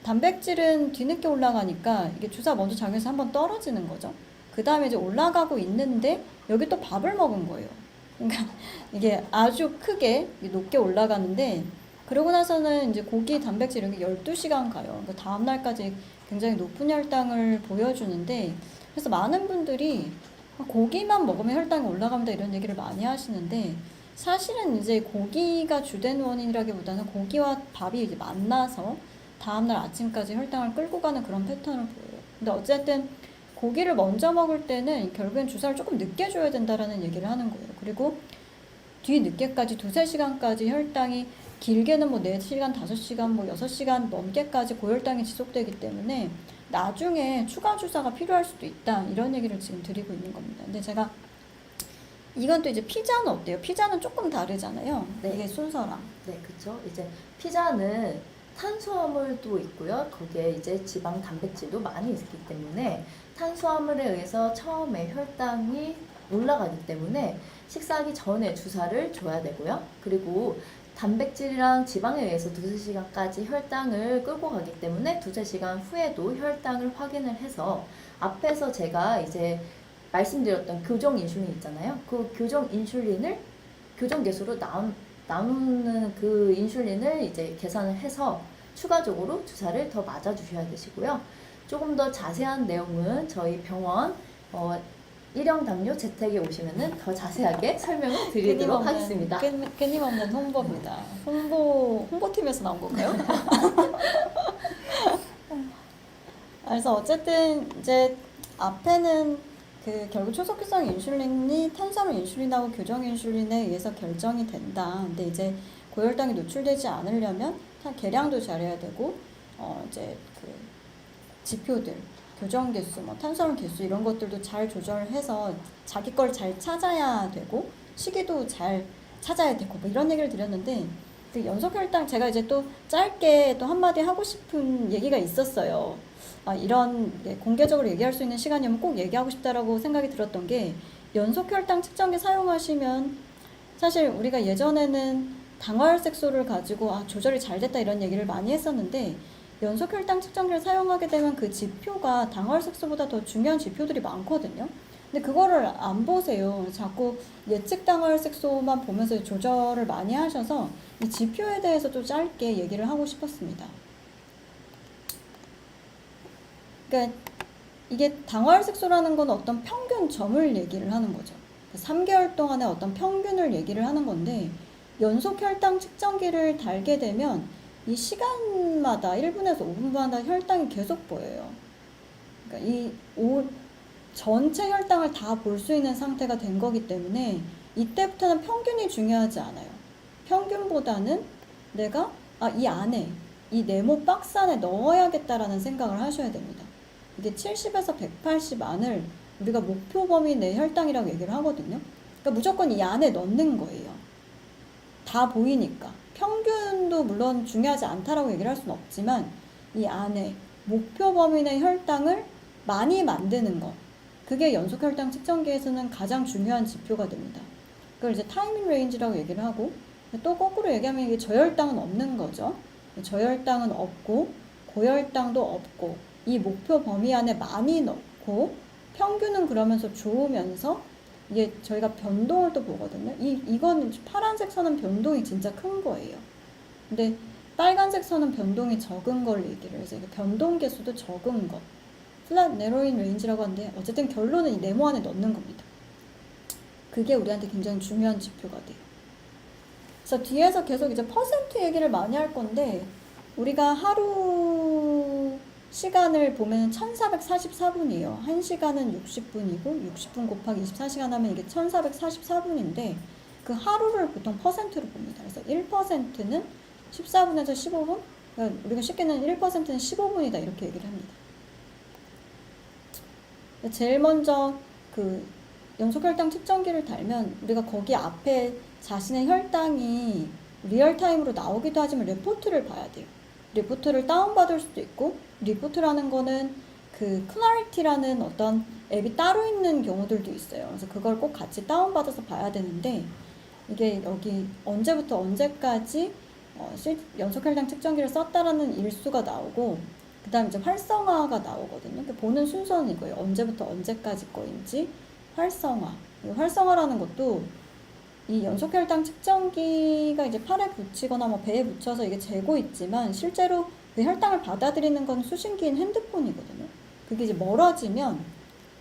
단백질은 뒤늦게 올라가니까 이게 주사 먼저 작용해서 한번 떨어지는 거죠. 그 다음에 이제 올라가고 있는데 여기 또 밥을 먹은 거예요. 그러니까 이게 아주 크게 높게 올라가는데 그러고 나서는 이제 고기 단백질 이렇게 12시간 가요. 그러니까 다음 날까지 굉장히 높은 혈당을 보여주는데 그래서 많은 분들이 고기만 먹으면 혈당이 올라갑니다 이런 얘기를 많이 하시는데 사실은 이제 고기가 주된 원인이라기보다는 고기와 밥이 이제 만나서 다음날 아침까지 혈당을 끌고 가는 그런 패턴을 보여요. 근데 어쨌든 고기를 먼저 먹을 때는 결국엔 주사를 조금 늦게 줘야 된다라는 얘기를 하는 거예요. 그리고 뒤 늦게까지 2-3시간까지 혈당이 길게는 4시간, 5시간, 6시간 넘게까지 고혈당이 지속되기 때문에 나중에 추가 주사가 필요할 수도 있다. 이런 얘기를 지금 드리고 있는 겁니다. 근데 제가 이건 또 이제 피자는 어때요? 피자는 조금 다르잖아요. 네. 이게 순서랑. 네, 그쵸. 이제 피자는 탄수화물도 있고요. 거기에 이제 지방, 단백질도 많이 있기 때문에 탄수화물에 의해서 처음에 혈당이 올라가기 때문에 식사하기 전에 주사를 줘야 되고요. 그리고 단백질이랑 지방에 의해서 2-3시간까지 혈당을 끌고 가기 때문에 2-3시간 후에도 혈당을 확인을 해서 앞에서 제가 이제 말씀드렸던 교정 인슐린 있잖아요. 그 교정 인슐린을 교정 개수로 나누는 그 인슐린을 이제 계산을 해서 추가적으로 주사를 더 맞아주셔야 되시고요. 조금 더 자세한 내용은 저희 병원 일형 당뇨 재택에 오시면은 더 자세하게 설명을 드리도록 하겠습니다. 끊임없는 홍보입니다. 홍보팀에서 나온 건가요? 그래서 어쨌든 이제 앞에는 결국 초석유성 인슐린이 탄수화물 인슐린하고 교정 인슐린에 의해서 결정이 된다. 근데 이제 고혈당이 노출되지 않으려면 계량도 잘해야 되고, 이제 지표들, 교정 개수, 탄수화물 개수 이런 것들도 잘 조절해서 자기 걸 잘 찾아야 되고, 시기도 잘 찾아야 되고, 이런 얘기를 드렸는데, 연속혈당 제가 이제 또 짧게 또 한마디 하고 싶은 얘기가 있었어요. 이런 공개적으로 얘기할 수 있는 시간이면 꼭 얘기하고 싶다라고 생각이 들었던 게, 연속혈당 측정기 사용하시면 사실 우리가 예전에는 당화혈색소를 가지고 조절이 잘 됐다 이런 얘기를 많이 했었는데, 연속혈당 측정기를 사용하게 되면 그 지표가 당화혈색소보다 더 중요한 지표들이 많거든요. 근데 그거를 안 보세요. 자꾸 예측 당화혈색소만 보면서 조절을 많이 하셔서 이 지표에 대해서 좀 짧게 얘기를 하고 싶었습니다. 그러니까 이게 당화혈색소라는 건 어떤 평균점을 얘기를 하는 거죠. 3개월 동안의 어떤 평균을 얘기를 하는 건데, 연속혈당 측정기를 달게 되면 이 시간마다 1분에서 5분마다 혈당이 계속 보여요. 그러니까 전체 혈당을 다 볼 수 있는 상태가 된 거기 때문에 이때부터는 평균이 중요하지 않아요. 평균보다는 내가 이 안에 이 네모 박스 안에 넣어야겠다라는 생각을 하셔야 됩니다. 이게 70에서 180 안을 우리가 목표 범위 내 혈당이라고 얘기를 하거든요. 그러니까 무조건 이 안에 넣는 거예요. 다 보이니까. 평균도 물론 중요하지 않다라고 얘기를 할 수는 없지만, 이 안에 목표 범위 내 혈당을 많이 만드는 것, 그게 연속혈당 측정기에서는 가장 중요한 지표가 됩니다. 그걸 이제 타이밍 레인지라고 얘기를 하고, 또 거꾸로 얘기하면 이게 저혈당은 없는 거죠. 저혈당은 없고 고혈당도 없고 이 목표 범위 안에 많이 넣고, 평균은 그러면서 좋으면서 이게 저희가 변동을 또 보거든요. 이건 파란색 선은 변동이 진짜 큰 거예요. 근데 빨간색 선은 변동이 적은 걸 얘기를 해서 변동 개수도 적은 것. 플랫 네로인 레인지라고 하는데, 어쨌든 결론은 이 네모 안에 넣는 겁니다. 그게 우리한테 굉장히 중요한 지표가 돼요. 그래서 뒤에서 계속 이제 퍼센트 얘기를 많이 할 건데, 우리가 하루 시간을 보면 1444분이에요. 1시간은 60분이고 60분 곱하기 24시간 하면 이게 1444분인데, 그 하루를 보통 퍼센트로 봅니다. 그래서 1%는 14분에서 15분? 그러니까 우리가 쉽게는 1%는 15분이다 이렇게 얘기를 합니다. 제일 먼저 연속혈당 측정기를 달면 우리가 거기 앞에 자신의 혈당이 리얼타임으로 나오기도 하지만 레포트를 봐야 돼요. 리포트를 다운받을 수도 있고, 리포트라는 거는 클라리티라는 어떤 앱이 따로 있는 경우들도 있어요. 그래서 그걸 꼭 같이 다운받아서 봐야 되는데, 이게 여기 언제부터 언제까지 연속혈당 측정기를 썼다라는 일수가 나오고, 그 다음에 이제 활성화가 나오거든요. 보는 순서는 이거예요. 언제부터 언제까지 거인지 활성화. 활성화라는 것도 이 연속혈당 측정기가 이제 팔에 붙이거나 배에 붙여서 이게 재고 있지만, 실제로 그 혈당을 받아들이는 건 수신기인 핸드폰이거든요. 그게 이제 멀어지면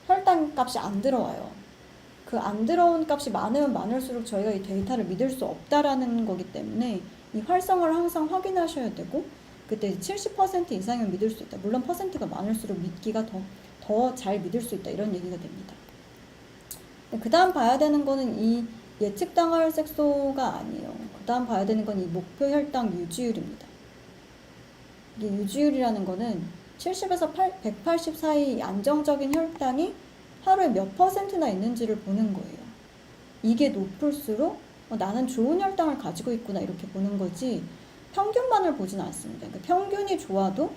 혈당 값이 안 들어와요. 그 안 들어온 값이 많으면 많을수록 저희가 이 데이터를 믿을 수 없다라는 거기 때문에 이 활성화를 항상 확인하셔야 되고, 그때 70% 이상이면 믿을 수 있다. 물론 퍼센트가 많을수록 믿기가 더 잘 믿을 수 있다. 이런 얘기가 됩니다. 그 다음 봐야 되는 거는 이 예측 당화혈색소가 아니에요. 그 다음 봐야 되는 건 이 목표 혈당 유지율입니다. 이게 유지율이라는 거는 70에서 180 사이 안정적인 혈당이 하루에 몇 %나 있는지를 보는 거예요. 이게 높을수록 나는 좋은 혈당을 가지고 있구나 이렇게 보는 거지, 평균만을 보진 않습니다. 그러니까 평균이 좋아도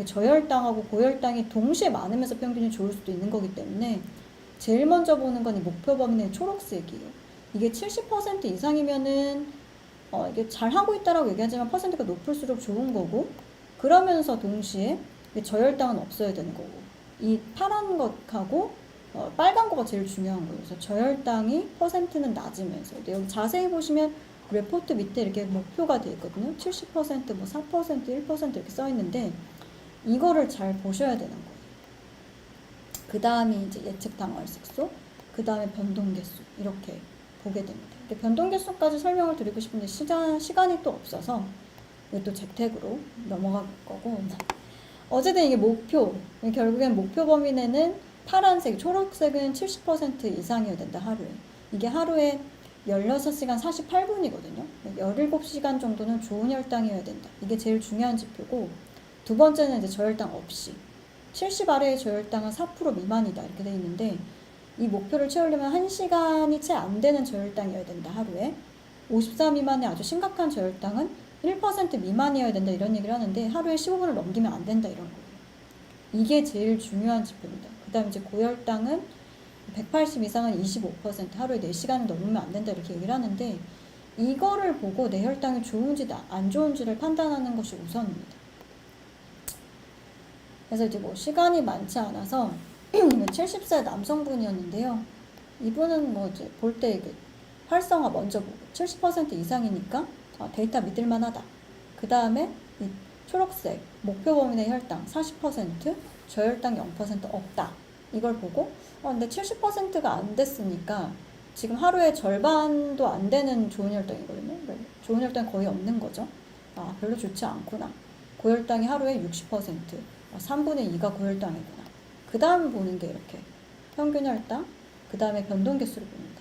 저혈당하고 고혈당이 동시에 많으면서 평균이 좋을 수도 있는 거기 때문에 제일 먼저 보는 건 이 목표 범위 내 초록색이에요. 이게 70% 이상이면은 이게 잘하고 있다라고 얘기하지만 퍼센트가 높을수록 좋은 거고, 그러면서 동시에 저혈당은 없어야 되는 거고, 이 파란 것하고 빨간 거가 제일 중요한 거예요. 그래서 저혈당이 퍼센트는 낮으면서, 여기 자세히 보시면 레포트 밑에 이렇게 목표가 되어 있거든요. 70%, 4%, 1% 이렇게 써 있는데, 이거를 잘 보셔야 되는 거예요. 그 다음이 이제 예측 당화혈색소, 그 다음에 변동 개수 이렇게 보게 됩니다. 변동 개수까지 설명을 드리고 싶은데 시간이 또 없어서 또 재택으로 넘어갈 거고, 어쨌든 이게 목표, 결국엔 목표 범위 내는 파란색, 초록색은 70% 이상이어야 된다, 하루에. 이게 하루에 16시간 48분이거든요. 17시간 정도는 좋은 혈당이어야 된다. 이게 제일 중요한 지표고, 두 번째는 이제 저혈당 없이. 70 아래의 저혈당은 4% 미만이다. 이렇게 돼 있는데, 이 목표를 채우려면 1시간이 채 안 되는 저혈당이어야 된다, 하루에. 54 미만의 아주 심각한 저혈당은 1% 미만이어야 된다, 이런 얘기를 하는데, 하루에 15분을 넘기면 안 된다, 이런 거예요. 이게 제일 중요한 지표입니다. 그 다음 이제 고혈당은 180 이상은 25%, 하루에 4시간을 넘으면 안 된다, 이렇게 얘기를 하는데, 이거를 보고 내 혈당이 좋은지 안 좋은지를 판단하는 것이 우선입니다. 그래서 이제 뭐 시간이 많지 않아서 70세 남성분이었는데요. 이분은 뭐 이제 볼 때 이게 활성화 먼저 보고 70% 이상이니까 데이터 믿을만하다. 그 다음에 이 초록색 목표 범위 내 혈당 40%, 저혈당 0% 없다. 이걸 보고 근데 70%가 안 됐으니까 지금 하루에 절반도 안 되는 좋은 혈당이거든요. 좋은 혈당 거의 없는 거죠. 별로 좋지 않구나. 고혈당이 하루에 60%, 3분의 2가 고혈당이구나. 그 다음 보는 게 이렇게 평균 혈당, 그 다음에 변동 개수를 봅니다.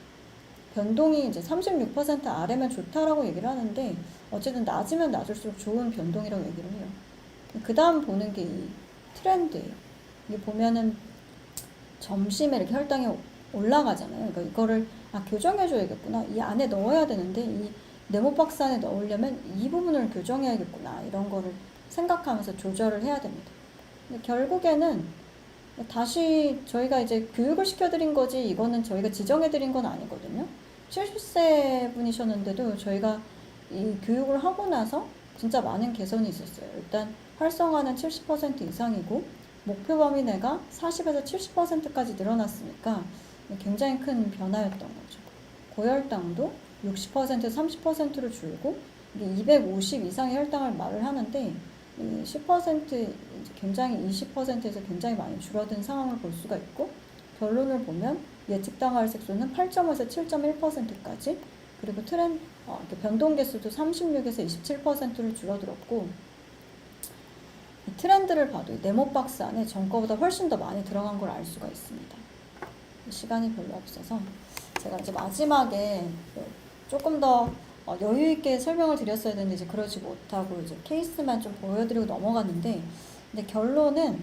변동이 이제 36% 아래면 좋다라고 얘기를 하는데, 어쨌든 낮으면 낮을수록 좋은 변동이라고 얘기를 해요. 그 다음 보는 게 이 트렌드예요. 이게 보면은 점심에 이렇게 혈당이 올라가잖아요. 그러니까 이거를 교정해줘야겠구나. 이 안에 넣어야 되는데 이 네모박스 안에 넣으려면 이 부분을 교정해야겠구나. 이런 거를 생각하면서 조절을 해야 됩니다. 근데 결국에는 다시 저희가 이제 교육을 시켜드린 거지, 이거는 저희가 지정해드린 건 아니거든요. 70세 분이셨는데도 저희가 이 교육을 하고 나서 진짜 많은 개선이 있었어요. 일단 활성화는 70% 이상이고 목표 범위 내가 40에서 70%까지 늘어났으니까 굉장히 큰 변화였던 거죠. 고혈당도 60%, 30%로 줄고, 이게 250 이상의 혈당을 말을 하는데 10% 굉장히 20%에서 굉장히 많이 줄어든 상황을 볼 수가 있고, 결론을 보면 예측당 혈색소는 8.5에서 7.1%까지, 그리고 변동 개수도 36에서 27%를 줄어들었고, 이 트렌드를 봐도 네모박스 안에 전거보다 훨씬 더 많이 들어간 걸 알 수가 있습니다. 시간이 별로 없어서 제가 이제 마지막에 조금 더 여유 있게 설명을 드렸어야 되는데 이제 그러지 못하고 이제 케이스만 좀 보여드리고 넘어갔는데, 근데 결론은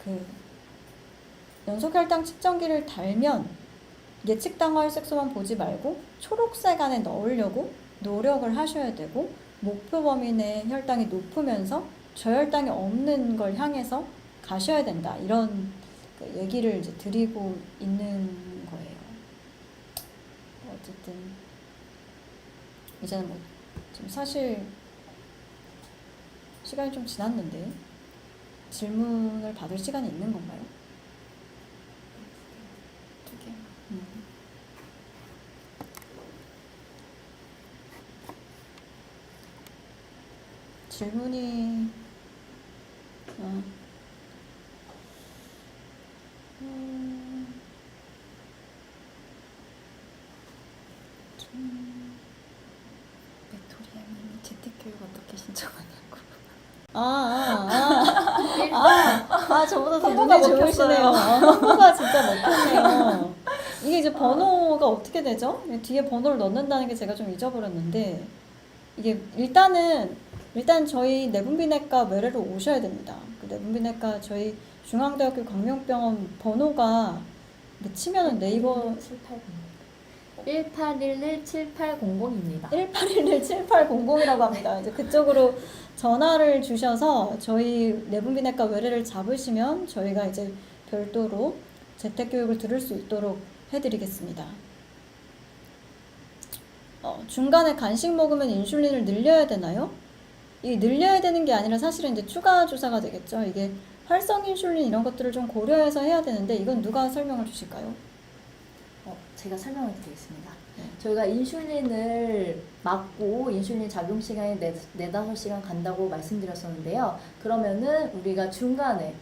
그 연속혈당 측정기를 달면 예측당 혈색소만 보지 말고 초록색 안에 넣으려고 노력을 하셔야 되고, 목표 범위 내 혈당이 높으면서 저혈당이 없는 걸 향해서 가셔야 된다. 이런 얘기를 이제 드리고 있는 거예요. 어쨌든 이제는 뭐 지금 사실 시간이 좀 지났는데 질문을 받을 시간이 있는 건가요? 2개. 질문이 베토리아님이 재택교육 어떻게 신청하냐고. 저보다 더 홍보가 눈이 좋으시네요. 먹혔어요. 홍보가 진짜 먹혔네요. 이게 이제 번호가 어떻게 되죠? 뒤에 번호를 넣는다는 게 제가 좀 잊어버렸는데, 이게 일단 저희 내분비내과 외래로 오셔야 됩니다. 그 내분비내과 저희 중앙대학교 광명병원 번호가 치면은 네이버 1811-7800입니다. 1811-7800이라고 합니다. 이제 그쪽으로 전화를 주셔서 저희 내분비내과 외래를 잡으시면 저희가 이제 별도로 재택교육을 들을 수 있도록 해드리겠습니다. 중간에 간식 먹으면 인슐린을 늘려야 되나요? 이 늘려야 되는 게 아니라 사실은 이제 추가 조사가 되겠죠. 이게 활성 인슐린 이런 것들을 좀 고려해서 해야 되는데, 이건 누가 설명을 주실까요? 제가 설명을 드리겠습니다. 네. 저희가 인슐린을 맞고 인슐린 작용 시간이 4-5시간 간다고 말씀드렸었는데요. 그러면은 우리가 중간에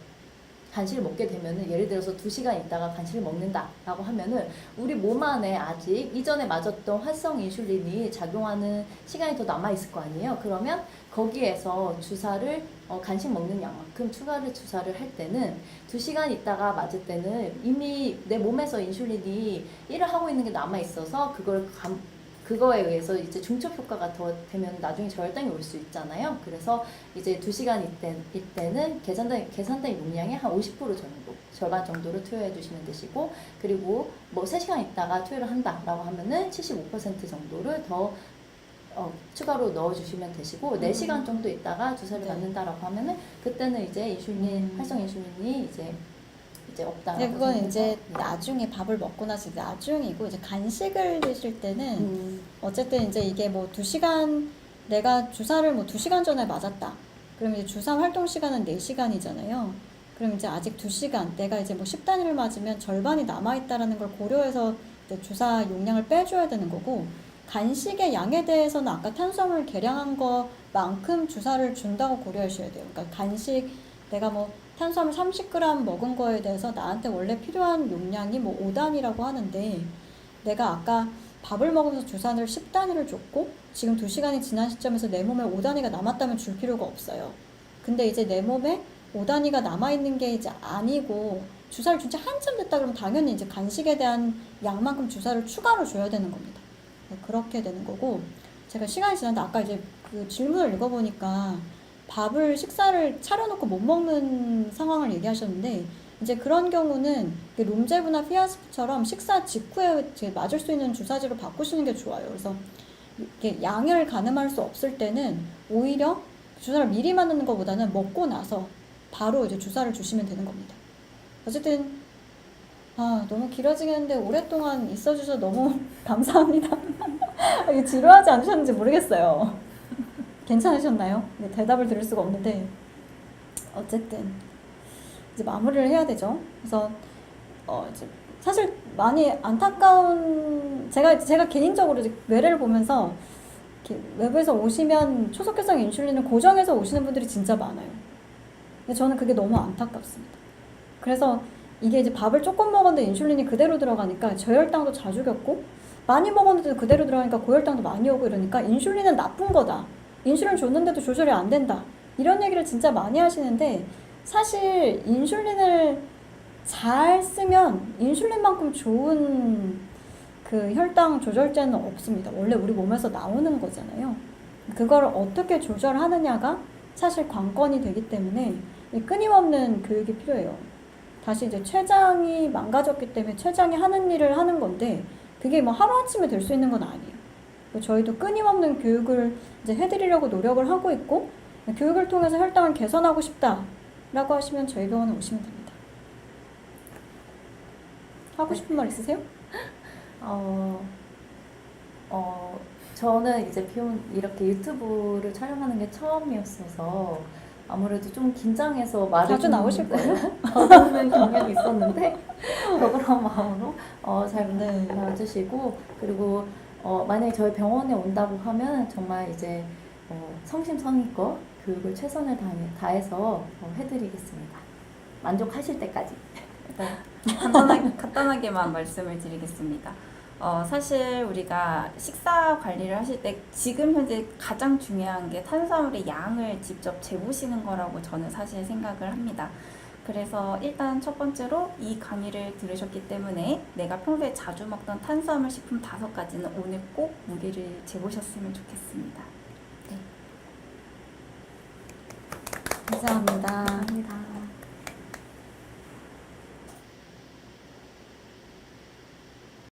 간식을 먹게 되면은 예를 들어서 2시간 있다가 간식을 먹는다라고 하면은 우리 몸 안에 아직 이전에 맞았던 활성 인슐린이 작용하는 시간이 더 남아 있을 거 아니에요. 그러면 거기에서 주사를 간식 먹는 양만큼 추가를 주사를 할 때는 2시간 있다가 맞을 때는 이미 내 몸에서 인슐린이 일을 하고 있는 게 남아 있어서 그거에 의해서 이제 중첩 효과가 더 되면 나중에 저혈당이 올 수 있잖아요. 그래서 이제 2시간 이때는 계산된 용량의 한 50% 정도, 절반 정도를 투여해 주시면 되시고, 그리고 뭐 3시간 있다가 투여를 한다라고 하면은 75% 정도를 더 추가로 넣어주시면 되시고, 4시간 정도 있다가 주사를 네. 맞는다라고 하면은 그때는 이제 인슐린, 활성 인슐린이 이제 없다라고. 근데 그건 이제 생각해서, 네. 나중에 밥을 먹고 나서 이제 나중이고, 이제 간식을 드실 때는 어쨌든 이제 이게 뭐 2시간, 내가 주사를 뭐 2시간 전에 맞았다. 그럼 이제 주사 활동 시간은 4시간이잖아요. 그럼 이제 아직 2시간, 내가 이제 뭐 10단위를 맞으면 절반이 남아있다라는 걸 고려해서 이제 주사 용량을 빼줘야 되는 거고, 간식의 양에 대해서는 아까 탄수화물 계량한 거만큼 주사를 준다고 고려하셔야 돼요. 그러니까 간식, 내가 뭐 탄수화물 30g 먹은 거에 대해서 나한테 원래 필요한 용량이 뭐 5단위라고 하는데, 내가 아까 밥을 먹으면서 주사를 10단위를 줬고 지금 2시간이 지난 시점에서 내 몸에 5단위가 남았다면 줄 필요가 없어요. 근데 이제 내 몸에 5단위가 남아있는 게 이제 아니고 주사를 준 지 한참 됐다 그러면 당연히 이제 간식에 대한 양만큼 주사를 추가로 줘야 되는 겁니다. 그렇게 되는 거고, 제가 시간이 지났는데 아까 이제 그 질문을 읽어보니까 밥을 식사를 차려놓고 못 먹는 상황을 얘기하셨는데, 이제 그런 경우는 롬제브나 피아스프처럼 식사 직후에 맞을 수 있는 주사제로 바꾸시는 게 좋아요. 그래서 이렇게 양을 가늠할 수 없을 때는 오히려 주사를 미리 맞는 것보다는 먹고 나서 바로 이제 주사를 주시면 되는 겁니다. 어쨌든 너무 길어지겠는데 오랫동안 있어주셔서 너무 감사합니다. 이게 지루하지 않으셨는지 모르겠어요. 괜찮으셨나요? 네, 대답을 드릴 수가 없는데 어쨌든 이제 마무리를 해야 되죠. 그래서 이제 사실 많이 안타까운, 제가 개인적으로 이제 외래를 보면서 이렇게 외부에서 오시면 초석회성 인슐린을 고정해서 오시는 분들이 진짜 많아요. 근데 저는 그게 너무 안타깝습니다. 그래서 이게 이제 밥을 조금 먹었는데 인슐린이 그대로 들어가니까 저혈당도 자주 겪고, 많이 먹었는데도 그대로 들어가니까 고혈당도 많이 오고, 이러니까 인슐린은 나쁜 거다, 인슐린 줬는데도 조절이 안 된다, 이런 얘기를 진짜 많이 하시는데, 사실 인슐린을 잘 쓰면 인슐린만큼 좋은 그 혈당 조절제는 없습니다. 원래 우리 몸에서 나오는 거잖아요. 그걸 어떻게 조절하느냐가 사실 관건이 되기 때문에 끊임없는 교육이 필요해요. 다시 이제 췌장이 망가졌기 때문에 췌장이 하는 일을 하는 건데, 그게 뭐 하루아침에 될 수 있는 건 아니에요. 저희도 끊임없는 교육을 이제 해드리려고 노력을 하고 있고, 교육을 통해서 혈당을 개선하고 싶다라고 하시면 저희 병원에 오시면 됩니다. 하고 싶은 말 있으세요? 저는 이제 이렇게 유튜브를 촬영하는 게 처음이었어서 아무래도 좀 긴장해서 말을 자주 나오실 거예요? 거는 경향이 있었는데 그런 마음으로 잘 네. 봐주시고, 그리고 만약에 저희 병원에 온다고 하면 정말 이제 성심성의껏 교육을 최선을 다해서 해드리겠습니다. 만족하실 때까지. 네, 간단하게만 말씀을 드리겠습니다. 사실 우리가 식사 관리를 하실 때 지금 현재 가장 중요한 게 탄수화물의 양을 직접 재보시는 거라고 저는 사실 생각을 합니다. 그래서 일단 첫 번째로 이 강의를 들으셨기 때문에 내가 평소에 자주 먹던 탄수화물 식품 5가지는 오늘 꼭 무게를 재보셨으면 좋겠습니다. 네. 감사합니다. 감사합니다.